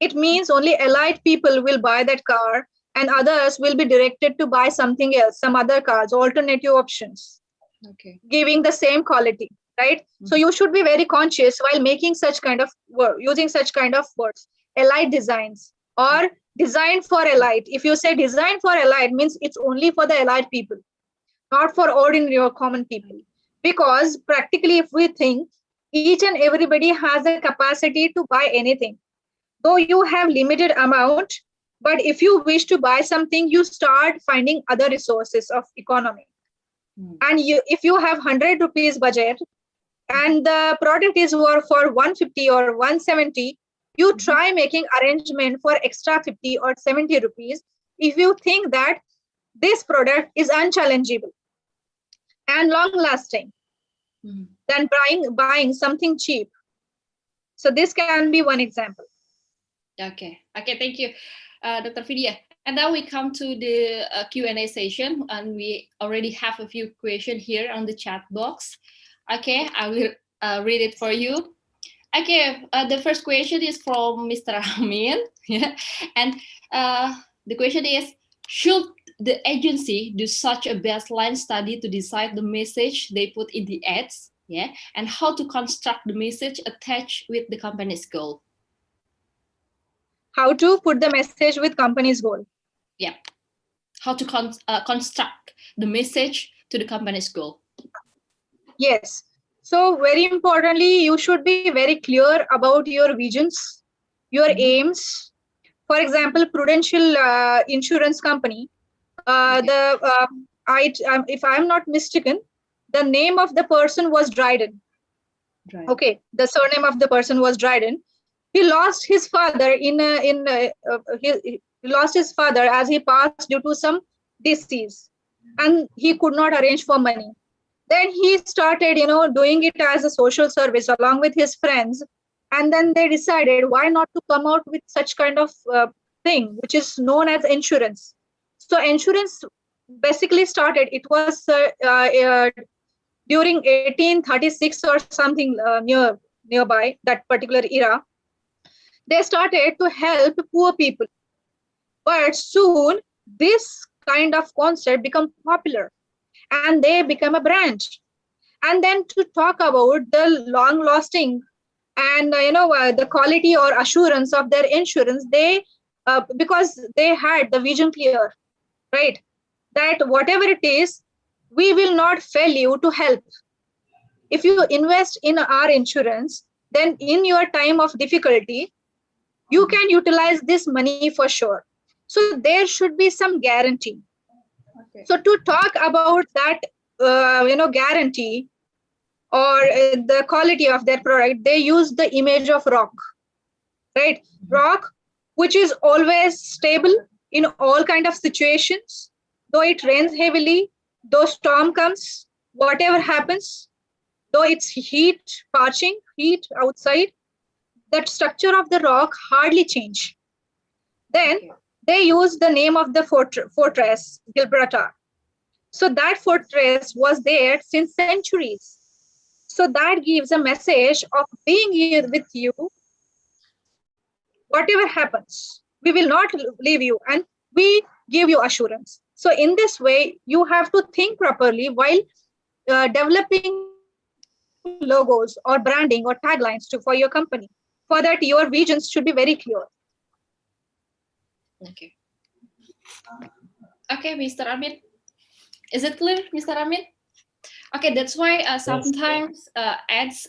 it means only elite people will buy that car and others will be directed to buy something else, some other cars, alternative options, giving the same quality, right? So you should be very conscious while making such kind of using such kind of words, elite designs or design for elite. If you say design for elite, means it's only for the elite people, not for ordinary or common people. Because practically, if we think, each and everybody has a capacity to buy anything. Though you have limited amount, but if you wish to buy something, you start finding other resources of economy. And if you have 100 rupees budget and the product is for 150 or 170, you try making arrangement for extra 50 or 70 rupees if you think that this product is unchallengeable and long lasting than buying something cheap. So this can be one example. Okay, thank you, Dr. Vidya. And now we come to the Q&A session, and we already have a few questions here on the chat box. Okay, I will read it for you. Okay, the first question is from Mr. Amin. And the question is, should the agency do such a baseline study to decide the message they put in the ads? Yeah, and how to construct the message attached with the company's goal? How to put the message with company's goal? Yeah, how to construct the message to the company's goal? Yes. So very importantly, you should be very clear about your visions, your aims. For example, Prudential Insurance Company, if I'm not mistaken, the name of the person was Dryden. Okay, the surname of the person was Dryden. He lost his father he lost his father as he passed due to some disease, and he could not arrange for money. Then he started, doing it as a social service along with his friends. And then they decided, why not to come out with such kind of thing, which is known as insurance. So insurance basically started, it was during 1836 or something nearby, that particular era. They started to help poor people. But soon, this kind of concept became popular. And they become a brand. And then to talk about the long-lasting and the quality or assurance of their insurance, they because they had the vision clear, right, that whatever it is, we will not fail you to help. If you invest in our insurance, then in your time of difficulty, you can utilize this money for sure. So there should be some guarantee. Okay. So to talk about that, guarantee or the quality of their product, they use the image of rock, right? Rock, which is always stable in all kind of situations, though it rains heavily, though storm comes, whatever happens, though it's heat, parching, heat outside, that structure of the rock hardly change. Then they use the name of the fortress, Gibraltar. So that fortress was there since centuries. So that gives a message of being here with you. Whatever happens, we will not leave you, and we give you assurance. So in this way, you have to think properly while developing logos or branding or taglines for your company. For that, your visions should be very clear. Okay. Okay, Mr. Amin. Is it clear, Mr. Amin? Okay, that's why sometimes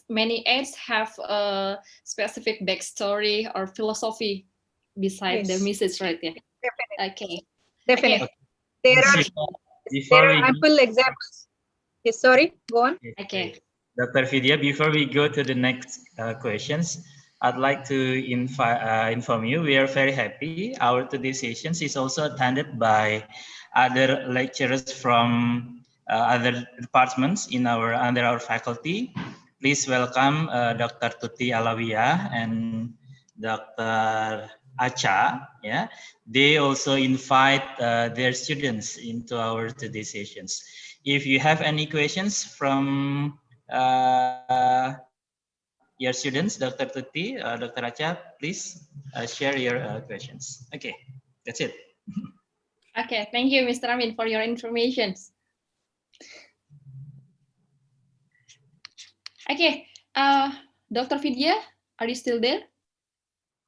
many ads have a specific backstory or philosophy beside the message, right? Yeah. Definitely. Okay. Definitely. Okay. There are ample examples. Yes, sorry, go on. Okay. Dr. Vidya, before we go to the next questions, I'd like to inform you we are very happy. Our today's sessions is also attended by other lecturers from other departments under our faculty. Please welcome Dr. Tuti Alawiyah and Dr. Acha. Yeah, they also invite their students into our today's sessions. If you have any questions from your students, Dr. Tuti, Dr. Acha, please share your questions. Okay, that's it. Okay, thank you, Mr. Amin, for your information. Okay, Dr. Vidya, are you still there?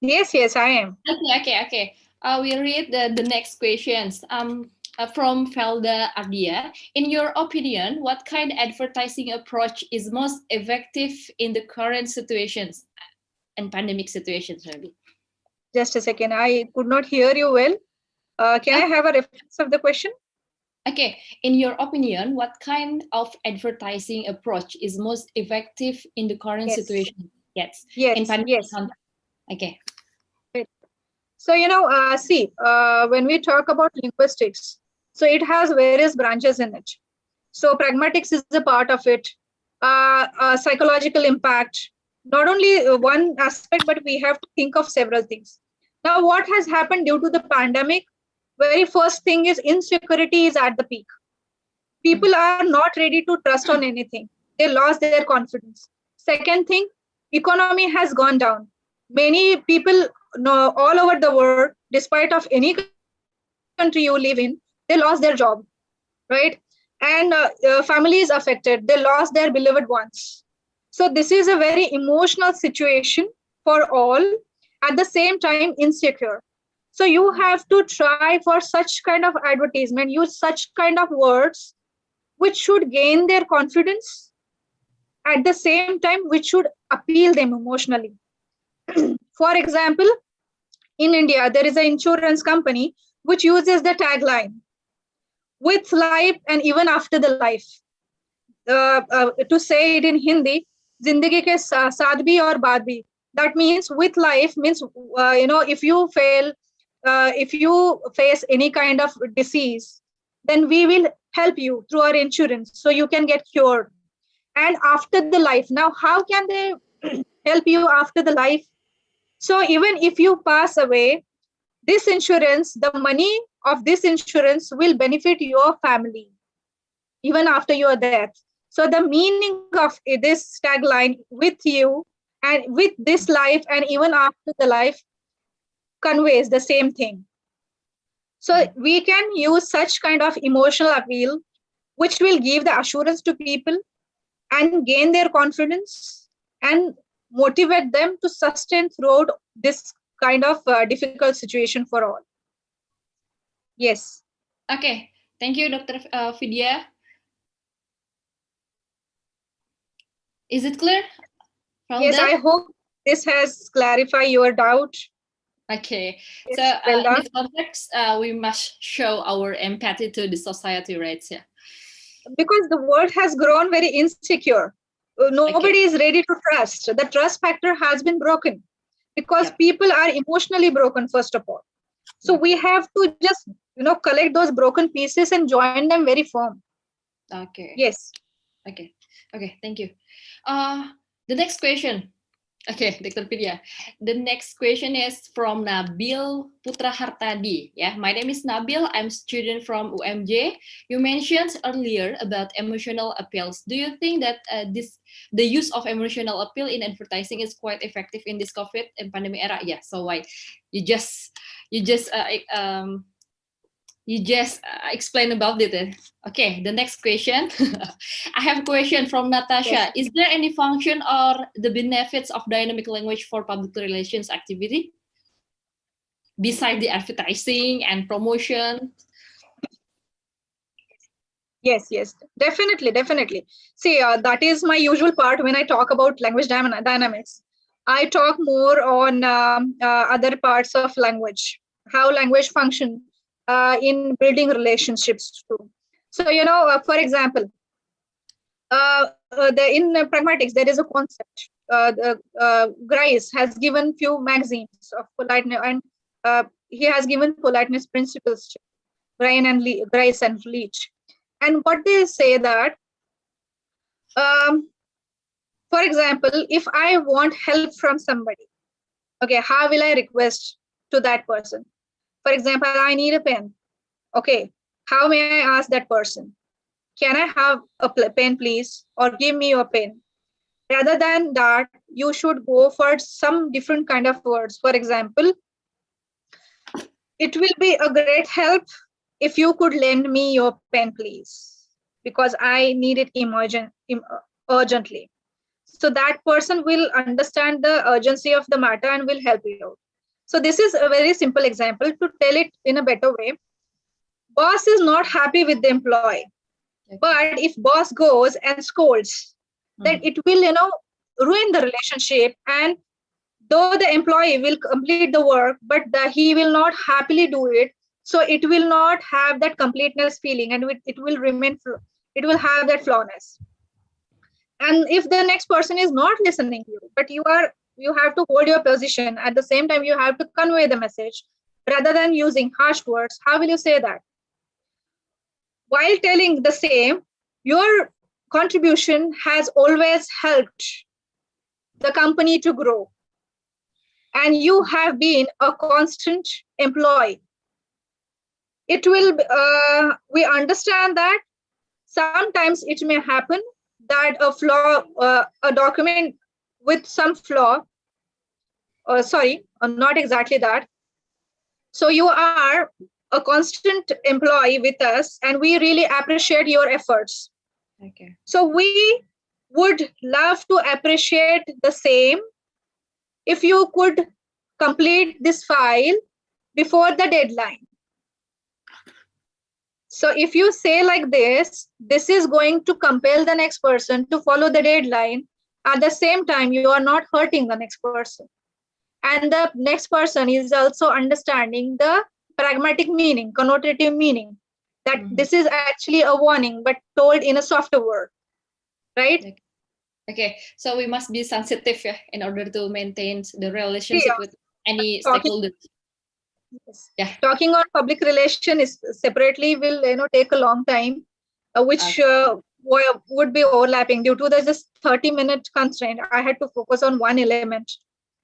Yes, I am. Okay. We'll read the next questions. From Felda Ardia. In your opinion, what kind of advertising approach is most effective in the current situations and pandemic situations, maybe? Just a second, I could not hear you well. Can I have a reference of the question? Okay, in your opinion, what kind of advertising approach is most effective in the current situation? Yes. In pandemic context. Okay. So, when we talk about linguistics, so it has various branches in it. So pragmatics is a part of it. Psychological impact, not only one aspect, but we have to think of several things. Now, what has happened due to the pandemic? Very first thing is insecurity is at the peak. People are not ready to trust on anything. They lost their confidence. Second thing, economy has gone down. Many people all over the world, despite of any country you live in, they lost their job, right? And family is affected. They lost their beloved ones. So this is a very emotional situation for all. At the same time, insecure. So you have to try for such kind of advertisement, use such kind of words which should gain their confidence, at the same time which should appeal them emotionally. For example, in India, there is an insurance company which uses the tagline, with life and even after the life. To say it in Hindi, Zindagi ke saath bhi aur baad bhi. That means with life means, if you fail, if you face any kind of disease, then we will help you through our insurance so you can get cured. And after the life, now how can they help you after the life? So even if you pass away, this insurance, the money of this insurance will benefit your family even after your death. So the meaning of this tagline, with you and with this life and even after the life, conveys the same thing. So we can use such kind of emotional appeal, which will give the assurance to people and gain their confidence, and motivate them to sustain throughout this kind of difficult situation for all. Yes. Okay, thank you, Dr. Vidya. Is it clear? Yes, I hope this has clarified your doubt. Okay, yes, so well in this context, we must show our empathy to the society, right? Yeah. Because the world has grown very insecure. Nobody is ready to trust. The trust factor has been broken because people are emotionally broken, first of all. So we have to just, collect those broken pieces and join them very firm. Okay. Yes. Okay. Okay. Thank you. The next question. Okay, Dr. Vidya. The next question is from Nabil Putra Hartadi. Yeah, my name is Nabil. I'm student from UMJ. You mentioned earlier about emotional appeals. Do you think that the use of emotional appeal in advertising is quite effective in this COVID and pandemic era? Yeah. So why you just explain about it. Okay, the next question. I have a question from Natasha. Yes. Is there any function or the benefits of dynamic language for public relations activity besides the advertising and promotion? Yes, definitely. See, that is my usual part when I talk about language dynamics. I talk more on other parts of language, how language function in building relationships too. So, for example, in pragmatics, there is a concept. Grice has given few magazines of politeness, and he has given politeness principles to Grice and Leach. And what they say that, for example, if I want help from somebody, okay, how will I request to that person? For example, I need a pen. Okay, how may I ask that person? Can I have a pen, please? Or give me your pen. Rather than that, you should go for some different kind of words. For example, it will be a great help if you could lend me your pen, please, because I need it urgently. So that person will understand the urgency of the matter and will help you out. So this is a very simple example. To tell it in a better way, boss is not happy with the employee. But if boss goes and scolds, then it will, ruin the relationship. And though the employee will complete the work, but he will not happily do it. So it will not have that completeness feeling, and it will remain. It will have that flawness. And if the next person is not listening to you, but you have to hold your position at the same time, you have to convey the message rather than using harsh words. How will you say that? While telling the same, your contribution has always helped the company to grow. And you have been a constant employee. It will, we understand that sometimes it may happen that a document with some flaw, not exactly that. So you are a constant employee with us, and we really appreciate your efforts. Okay. So we would love to appreciate the same if you could complete this file before the deadline. So if you say like this is going to compel the next person to follow the deadline. At the same time, you are not hurting the next person. And the next person is also understanding the pragmatic meaning, connotative meaning, that this is actually a warning, but told in a softer word, right? Okay, so we must be sensitive in order to maintain the relationship with any stakeholders. Yes. Yeah. Talking on public relation is separately will take a long time, which would be overlapping due to the 30-minute constraint. I had to focus on one element.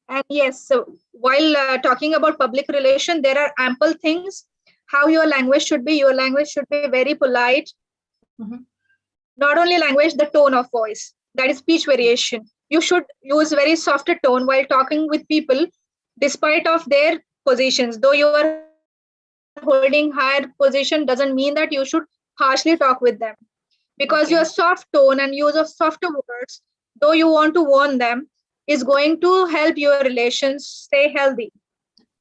And yes, so while talking about public relation, there are ample things how your language should be. Your language should be very polite. Not only language, the tone of voice, that is speech variation. You should use very softer tone while talking with people, despite of their positions. Though you are holding higher position, doesn't mean that you should harshly talk with them, because your soft tone and use of softer words, though you want to warn them, is going to help your relations stay healthy.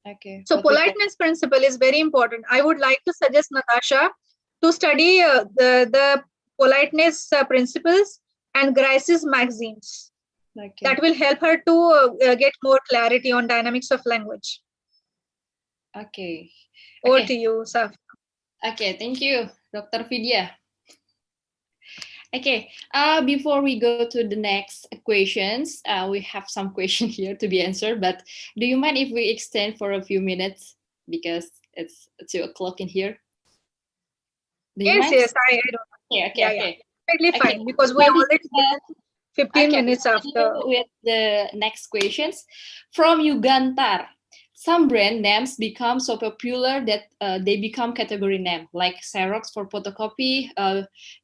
Okay. So politeness principle is very important. I would like to suggest Natasha to study the politeness principles and Grice's maxims. Okay. That will help her to get more clarity on dynamics of language. Okay. Over to you, Saf. Okay, thank you, Dr. Vidya. Okay, before we go to the next questions, we have some questions here to be answered, but do you mind if we extend for a few minutes because it's 2 o'clock in here? Do you mind? Yes, I don't. Okay. Perfectly fine, because we already 15 minutes after. With the next questions from Yugantar. Some brand names become so popular that they become category name, like Xerox for photocopy,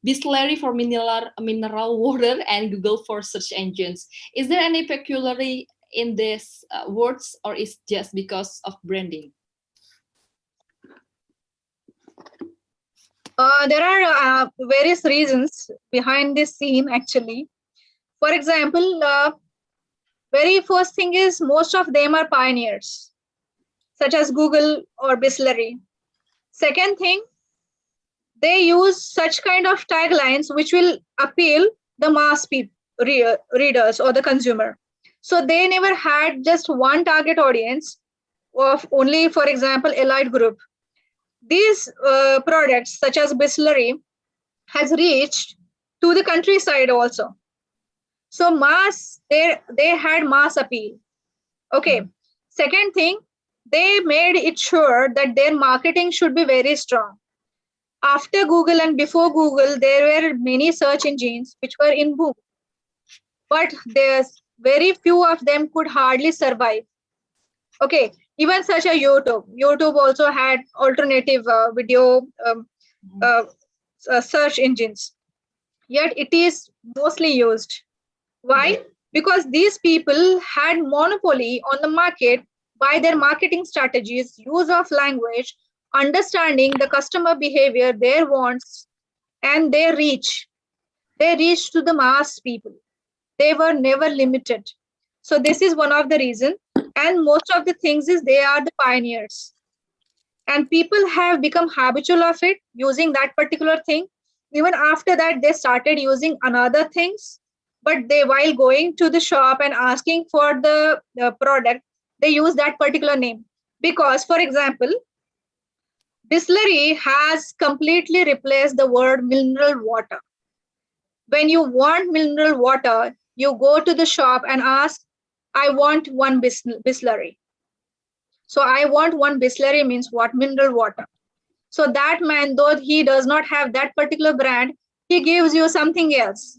Bisleri for mineral water, and Google for search engines. Is there any peculiarity in these words, or is just because of branding? There are various reasons behind this scene, actually. For example, very first thing is most of them are pioneers, such as Google or Bisleri. Second thing, they use such kind of taglines which will appeal the mass readers or the consumer. So they never had just one target audience of only, for example, elite group. These products, such as Bisleri, has reached to the countryside also. So mass, they had mass appeal. Okay. Second thing, they made it sure that their marketing should be very strong. After Google and before Google, there were many search engines which were in boom, but there's very few of them could hardly survive. Okay, even such a YouTube. YouTube also had alternative video search engines, yet it is mostly used. Why? Because these people had monopoly on the market by their marketing strategies, use of language, understanding the customer behavior, their wants, and their reach. They reached to the mass people. They were never limited. So this is one of the reasons. And most of the things is they are the pioneers. And people have become habitual of it, using that particular thing. Even after that, they started using another things. But they, while going to the shop and asking for the product, they use that particular name. Because, for example, Bisleri has completely replaced the word mineral water. When you want mineral water, you go to the shop and ask, I want one Bisleri. So I want one Bisleri means what? Mineral water. So that man, though he does not have that particular brand, he gives you something else.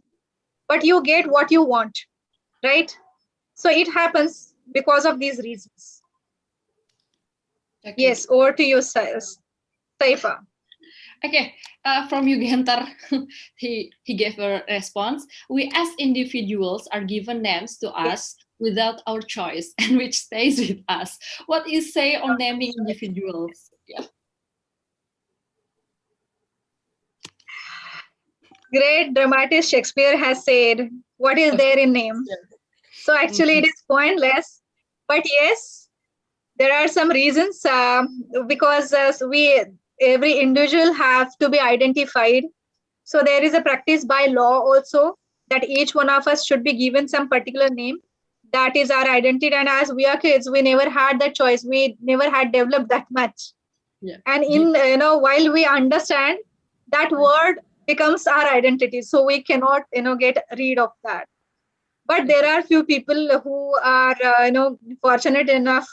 But you get what you want, right? So it happens because of these reasons. Okay. Yes, over to you, Syifa. Okay, from Yugantar, he gave a response. We as individuals are given names to us without our choice, and which stays with us. What is say on naming individuals? Yeah. Great dramatist Shakespeare has said, what is there in name? So actually it is pointless, but yes, there are some reasons because every individual have to be identified. So there is a practice by law also that each one of us should be given some particular name. That is our identity. And as we are kids, we never had that choice. We never had developed that much. Yeah. And in, while we understand, that word becomes our identity. So we cannot, get rid of that. But there are few people who are, fortunate enough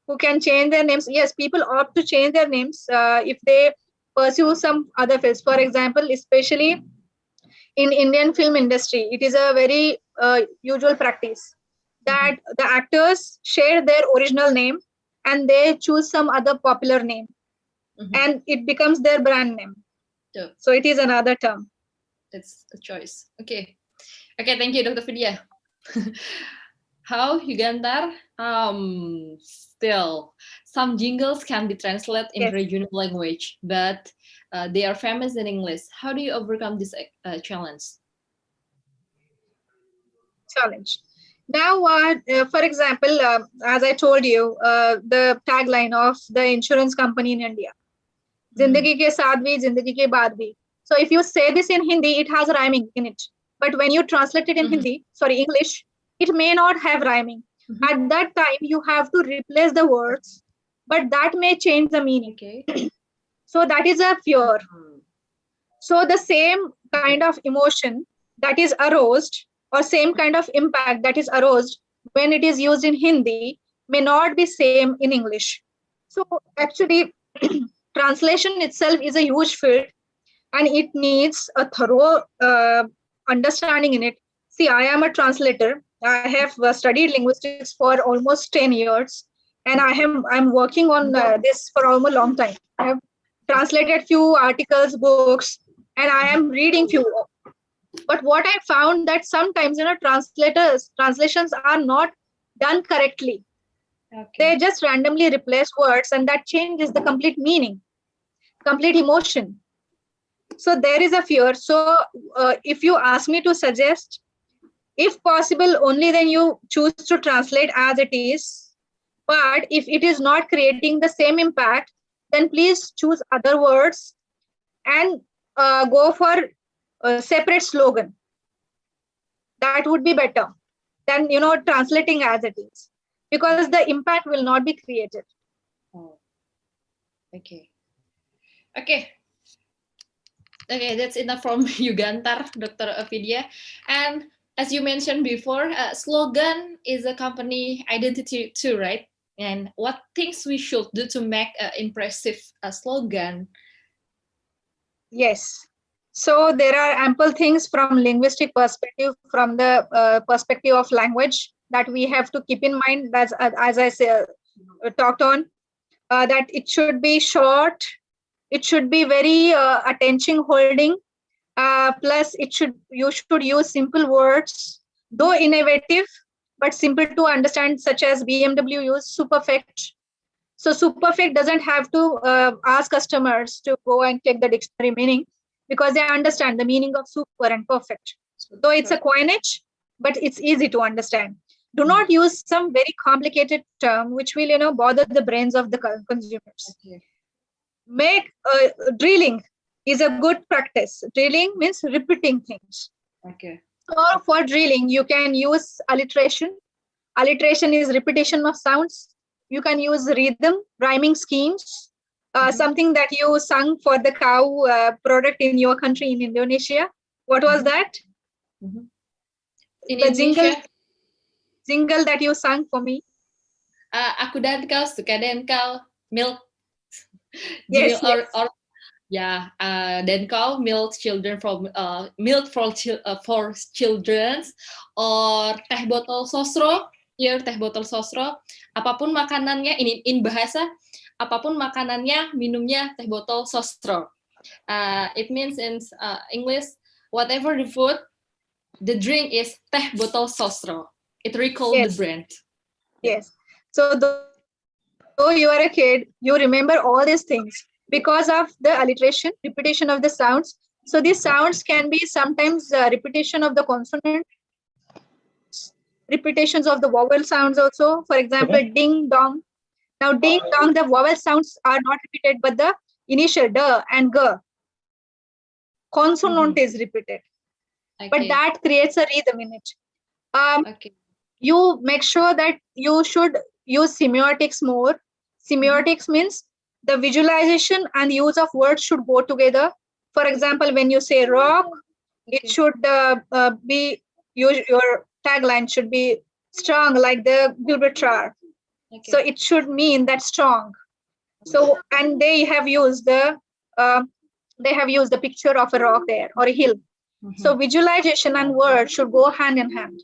who can change their names. Yes, people opt to change their names if they pursue some other fields. For example, especially in Indian film industry, it is a very usual practice that the actors share their original name and they choose some other popular name and it becomes their brand name. Yeah. So it is another term. That's a choice. Okay. Okay, thank you, Dr. Vidya. How, Yugantar? Still, some jingles can be translated in regional language, but they are famous in English. How do you overcome this challenge? Now, for example, as I told you, the tagline of the insurance company in India, Zindagi ke saath bhi, zindagi ke baad bhi. So if you say this in Hindi, it has rhyming in it. But when you translate it in English, it may not have rhyming. At that time, you have to replace the words, but that may change the meaning. So that is a fear. So the same kind of emotion that is aroused, or same kind of impact that is aroused when it is used in Hindi may not be same in English. So actually, translation itself is a huge field, and it needs a thorough understanding in it. See, I am a translator. I have studied linguistics for almost 10 years, and I'm working on this for almost a long time. I have translated few articles, books, and I am reading few. But what I found that sometimes, translations are not done correctly. They just randomly replace words, and that changes the complete meaning, complete emotion. So there is a fear. So if you ask me to suggest, if possible, only then you choose to translate as it is. But if it is not creating the same impact, then please choose other words and go for a separate slogan. That would be better than translating as it is, because the impact will not be created. Okay, that's enough from Yugantar, Dr. Vidya. And as you mentioned before, slogan is a company identity too, right? And what things we should do to make an impressive slogan? Yes. So there are ample things from linguistic perspective, from the perspective of language, that we have to keep in mind. As I talked on, that it should be short, it should be very attention holding. Plus, you should use simple words, though innovative, but simple to understand, such as BMW use superfect. So superfect doesn't have to ask customers to go and take the dictionary meaning, because they understand the meaning of super and perfect. Though it's a coinage, but it's easy to understand. Do not use some very complicated term which will bother the brains of the consumers. Make drilling is a good practice. Drilling means repeating things. So for drilling, you can use alliteration. Alliteration is repetition of sounds. You can use rhythm, rhyming schemes, something that you sung for the cow product in your country, in Indonesia. What was that? In the jingle that you sung for me. Aku dan kau suka dan kau milk. Yes, then kau milk children from milk for children, or teh botol sosro. Here, teh botol sosro. Apapun makanannya, in bahasa, apapun makanannya, minumnya teh botol sosro. It means in English, whatever the food, the drink is teh botol sosro. It recalls the brand. Yes. So though you are a kid, you remember all these things because of the alliteration, repetition of the sounds. So these sounds can be sometimes repetition of the consonant, repetitions of the vowel sounds also. For example, ding dong. Now ding dong, the vowel sounds are not repeated, but the initial d and g consonant is repeated. But that creates a rhythm in it. You make sure that you should use semiotics more. Semiotics means the visualization and use of words should go together. For example, when you say rock, it should be, your tagline should be strong, like the Gibraltar. So it should mean that strong. So, and they have used the picture of a rock there, or a hill. So visualization and words should go hand in hand.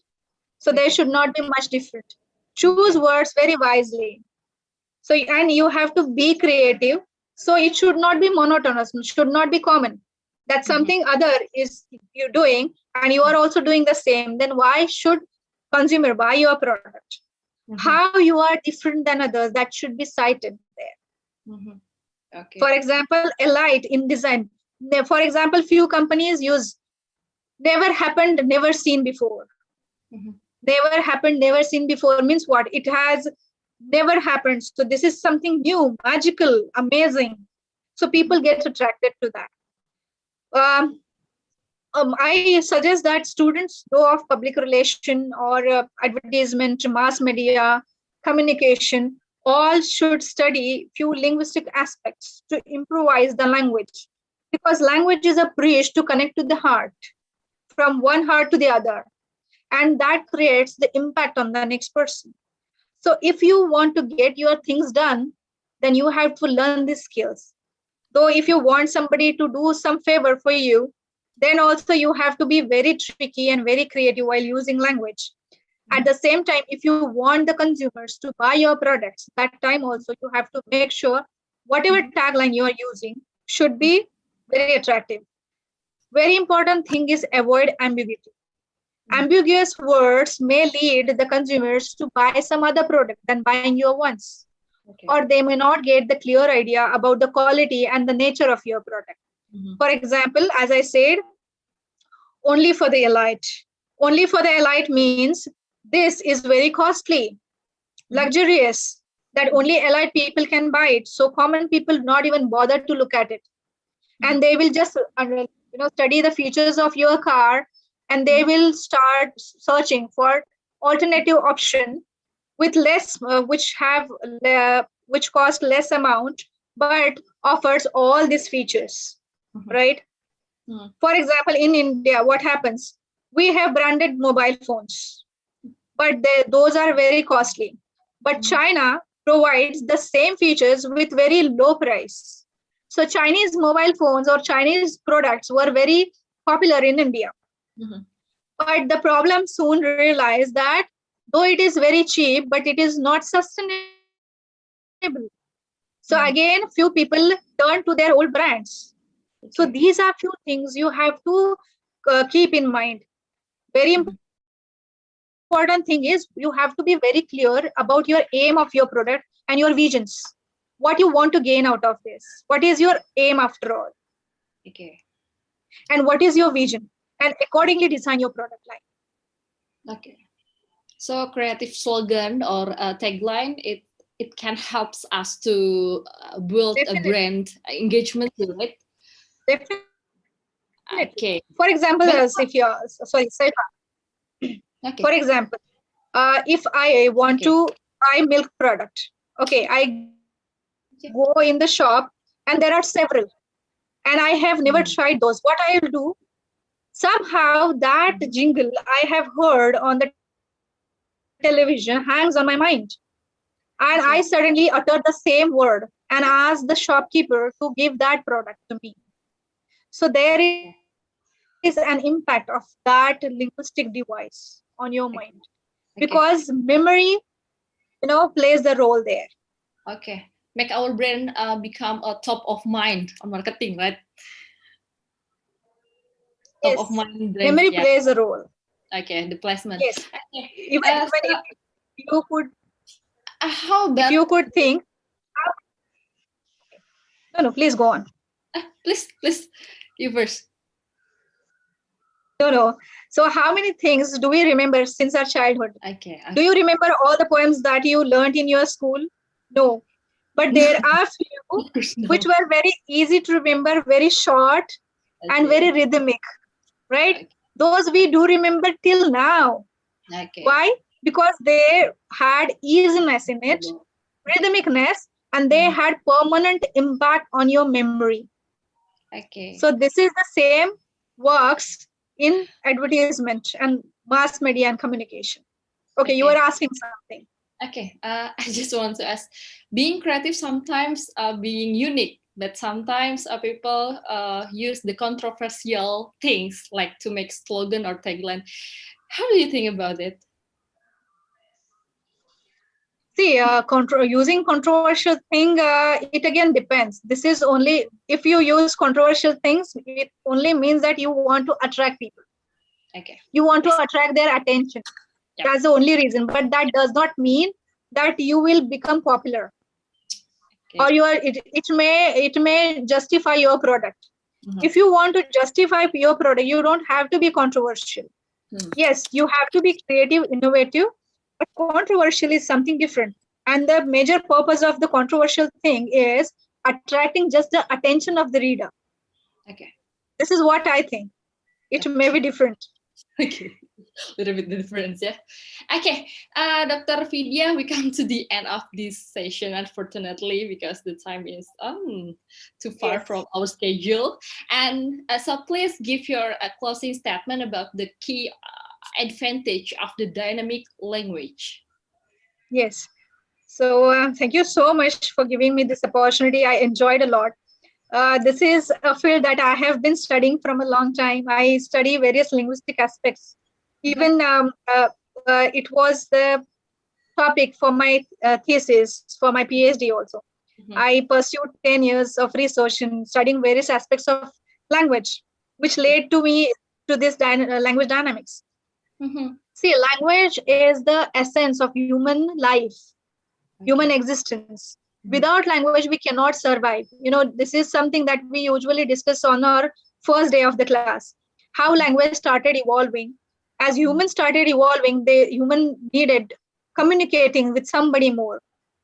So there should not be much different. Choose words very wisely. So, and you have to be creative. So it should not be monotonous, it should not be common. That's something other is you're doing, and you are also doing the same. Then why should consumer buy your product? How you are different than others, that should be cited there. For example, a light in design. For example, few companies use never happened, never seen before. never happened, never seen before means what? It has never happened. So this is something new, magical, amazing. So people get attracted to that. I suggest that students know of public relation or advertisement, mass media, communication, all should study few linguistic aspects to improvise the language, because language is a bridge to connect to the heart, from one heart to the other, and that creates the impact on the next person. So if you want to get your things done, then you have to learn these skills. Though if you want somebody to do some favor for you, then also you have to be very tricky and very creative while using language. At the same time, if you want the consumers to buy your products, that time also you have to make sure whatever tagline you are using should be very attractive. Very important thing is avoid ambiguity. Ambiguous words may lead the consumers to buy some other product than buying your ones. Or they may not get the clear idea about the quality and the nature of your product. For example, as I said, only for the elite. Only for the elite means this is very costly, luxurious, that only elite people can buy it. So common people not even bother to look at it. And they will just study the features of your car, and they will start searching for alternative option with less, which cost less amount, but offers all these features, right? For example, in India, what happens? We have branded mobile phones, but those are very costly. But China provides the same features with very low price. So Chinese mobile phones or Chinese products were very popular in India. But the problem soon realized that though it is very cheap, but it is not sustainable. So again, few people turn to their old brands. So these are few things you have to keep in mind. Very important thing is you have to be very clear about your aim of your product and your visions. What you want to gain out of this? What is your aim after all? And what is your vision? And accordingly design your product line. So creative slogan or tagline, it can help us to build a brand engagement to it. Definitely. For example, Syifa. For example, if I want to buy milk product, I go in the shop and there are several, and I have never tried those. What I will do? Somehow that jingle I have heard on the television hangs on my mind. And I suddenly uttered the same word and asked the shopkeeper to give that product to me. So there is an impact of that linguistic device on your mind, because memory, plays the role there. Make our brand become a top of mind on marketing, right? Top of mind brand. Memory plays a role. The placement. Yes. Even if you could. How about if you could think? No, please go on. Please, you first. No. So how many things do we remember since our childhood? Do you remember all the poems that you learned in your school? No. But there are few which were very easy to remember, very short and very rhythmic, right? Those we do remember till now. Why? Because they had easiness in it, rhythmicness, and they had permanent impact on your memory. So this is the same works in advertisement and mass media and communication. You were asking something. I just want to ask, being creative sometimes being unique, but sometimes people use the controversial things like to make slogan or tagline. How do you think about it? See, using controversial thing, it again depends. This is only, if you use controversial things, it only means that you want to attract people. You want to attract their attention. That's the only reason. But that does not mean that you will become popular. Or it may justify your product. If you want to justify your product, you don't have to be controversial. Yes, you have to be creative, innovative, but controversial is something different. And the major purpose of the controversial thing is attracting just the attention of the reader. Okay. This is what I think. It may be different. Okay, a little bit difference, yeah. Okay, Dr. Vidya, we come to the end of this session, unfortunately, because the time is too far from our schedule. And so please give your closing statement about the key advantage of the dynamic language. Yes. So thank you so much for giving me this opportunity. I enjoyed a lot. This is a field that I have been studying from a long time. I study various linguistic aspects. Even it was the topic for my thesis, for my PhD also. I pursued 10 years of research in studying various aspects of language, which led to me to this language dynamics. See, language is the essence of human life, human existence. Without language, we cannot survive. You know, this is something that we usually discuss on our first day of the class. How language started evolving. As humans started evolving, the human needed communicating with somebody more,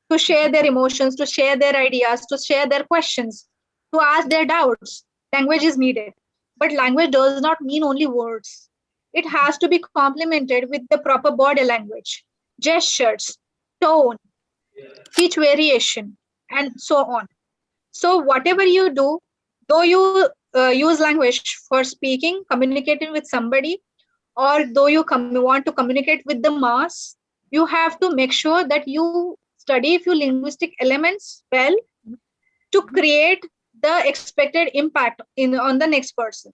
to share their emotions, to share their ideas, to share their questions, to ask their doubts. Language is needed. But language does not mean only words. It has to be complemented with the proper body language, gestures, tone, speech variation, and so on. So, whatever you do, though you use language for speaking, communicating with somebody, or though you want to communicate with the mass, you have to make sure that you study a few linguistic elements well to create the expected impact on the next person.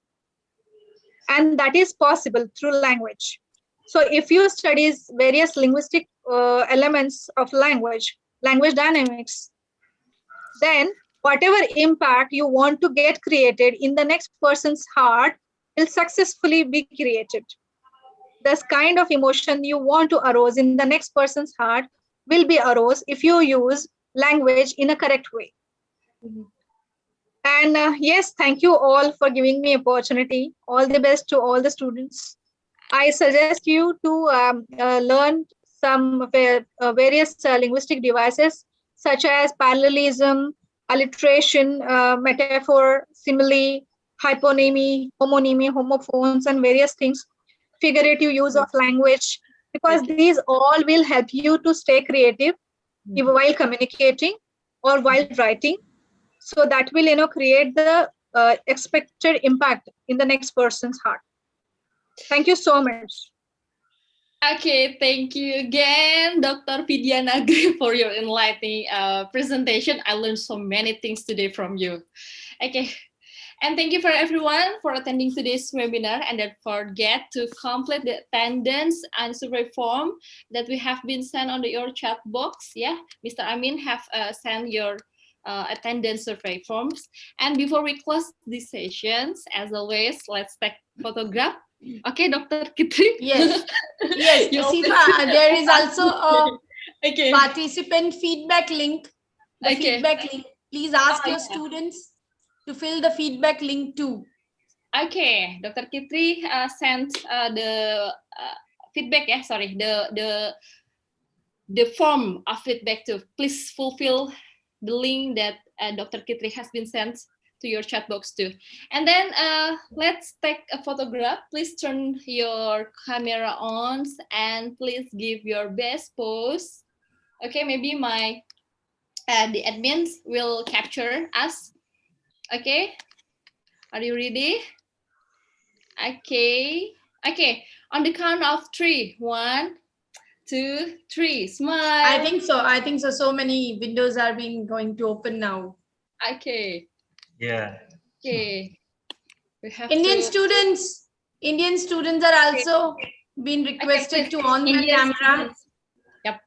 And that is possible through language. So if you study various linguistic elements of language dynamics, then whatever impact you want to get created in the next person's heart will successfully be created. This kind of emotion you want to arouse in the next person's heart will be aroused if you use language in a correct way. And yes, thank you all for giving me opportunity. All the best to all the students. I suggest you to learn some various linguistic devices such as parallelism, alliteration, metaphor, simile, hyponymy, homonymy, homophones, and various things, figurative use of language, because these all will help you to stay creative while communicating or while writing. So that will, create the expected impact in the next person's heart. Thank you so much. Okay, thank you again, Dr. Vidya Nagre, for your enlightening presentation. I learned so many things today from you. Okay, and thank you for everyone for attending today's webinar, and don't forget to complete the attendance and survey form that we have been sent on your chat box. Yeah, Mr. Amin have sent your attendance survey forms. And before we close these sessions, as always, let's take photograph. Okay, Dr. Kitri. Yes, yes. Syifa, there is also a participant feedback link. The feedback link. Please ask your students to fill the feedback link too. Okay, Dr. Kitri sent the feedback. Yeah, sorry, the form of feedback too. Please fulfill the link that Dr. Kitri has been sent to your chat box too. And then let's take a photograph. Please turn your camera on and please give your best pose. Okay, maybe the admins will capture us. Okay, are you ready? Okay, on the count of 3, 1, 2, 3, smile. I think so. So many windows are going to open now. Okay. Yeah. Okay. We have Indian students are also being requested to on their camera. Yep.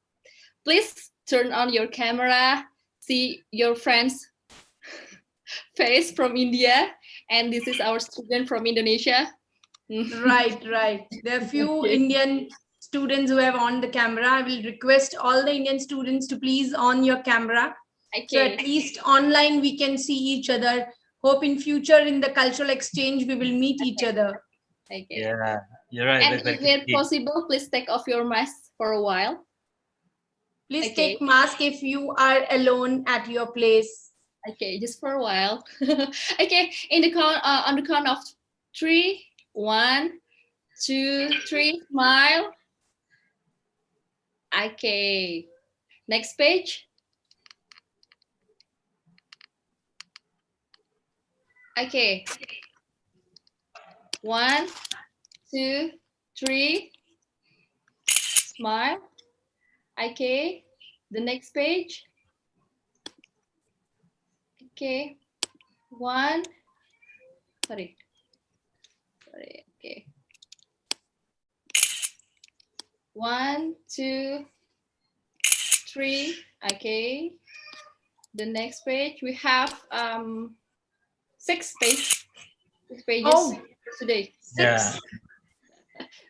Please turn on your camera. See your friend's face from India, and this is our student from Indonesia. Right. There are few Indian students who have on the camera. I will request all the Indian students to please on your camera. So at least online we can see each other. Hope in future in the cultural exchange we will meet each other. Yeah, You're right. And if it's possible, please take off your mask for a while. Please take mask if you are alone at your place. Okay, just for a while. Okay, in the count on the count of 3, 1, 2, 3, smile. Okay, next page. Okay, 1, 2, 3, smile. Okay, the next page. Okay, 1, sorry, okay. 1, 2, 3, okay. The next page, we have 6 pages. 6 pages today. 6. Yeah.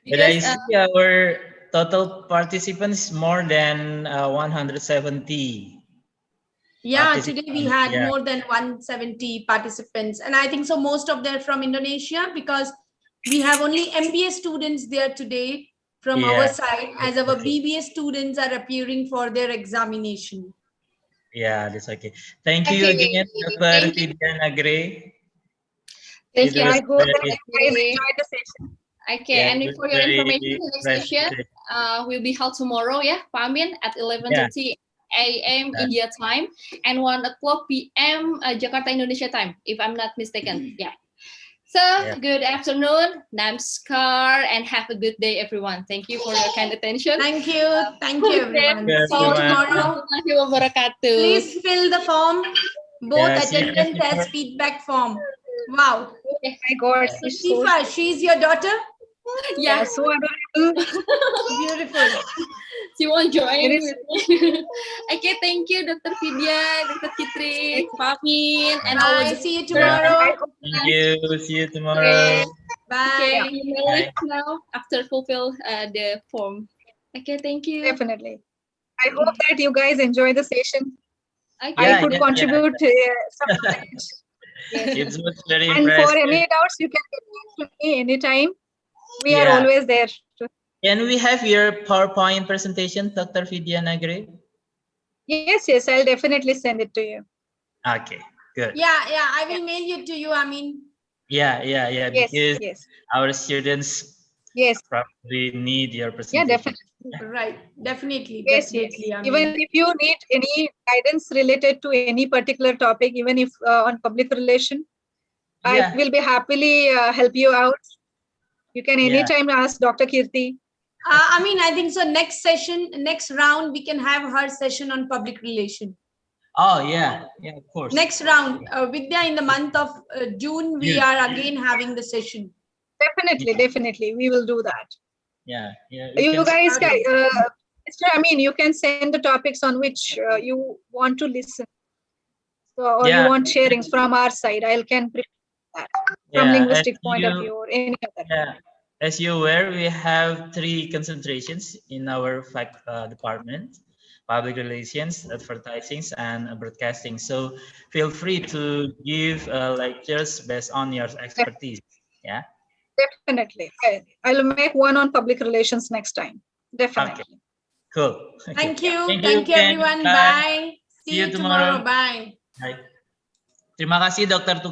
But Because, I see our total participants more than 170. Yeah, today we had more than 170 participants. And I think so most of them from Indonesia, because we have only MBA students there today from our side, as our BBA students are appearing for their examination. Yeah, that's okay. Thank you again, Dr. Vidya Nagre. Thank you. I hope that you guys enjoyed the session. Okay, and for your information, the next session will be held tomorrow, Pak Amin, at 11:30 a.m. India time and 1 o'clock p.m. Jakarta Indonesia time, if I'm not mistaken. Yeah. So good afternoon, namaskar, and have a good day, everyone. Thank you for your kind attention. Thank you, everyone. See you tomorrow. Please fill the form, both attendance as feedback form. Wow. Oh my God. So Syifa, she's your daughter? Yeah, so adorable. Beautiful. She won't join with me. Okay, thank you, Dr. Vidya, Dr. Kitri, Pak Amin, and all. See you tomorrow. Thank you. See you tomorrow. Bye. Okay, you may leave now after fulfill the form. Okay, thank you. Definitely. I hope that you guys enjoy the session. Okay. I could contribute some knowledge. It was very and impressive. for any doubts, you can get back to me anytime. We are always there. Can we have your PowerPoint presentation, Dr. Vidya Nagre? Yes, I'll definitely send it to you. Okay, good. Yeah, I will mail it to you, I mean. Yeah, yes, because our students probably need your presentation. Yeah, definitely. Right, definitely. Yes. I mean, even if you need any guidance related to any particular topic, even if on public relation, I will be happily help you out. You can anytime ask Dr. Kirti. I mean, I think so. Next round, we can have her session on public relation. Oh, yeah, of course. Next round, Vidya, in the month of June, we are again having the session. Definitely. We will do that. Yeah. You guys, you can send the topics on which you want to listen. So, or you want sharings from our side, I can prepare that from linguistic point of view or any other. Yeah. As you're aware, we have 3 concentrations in our department: public relations, advertising, and broadcasting. So feel free to give lectures based on your expertise. Yeah. Definitely. I'll make one on public relations next time. Definitely. Okay. Cool. Thank you. Thank you, everyone. Bye. See you tomorrow. Bye. Bye. Terima kasih Dr.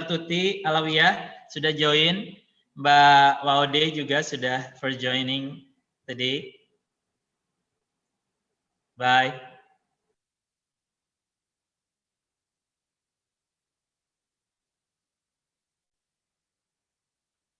Tuti Alawiyah sudah join. Mbak Waude juga sudah for joining today. Bye.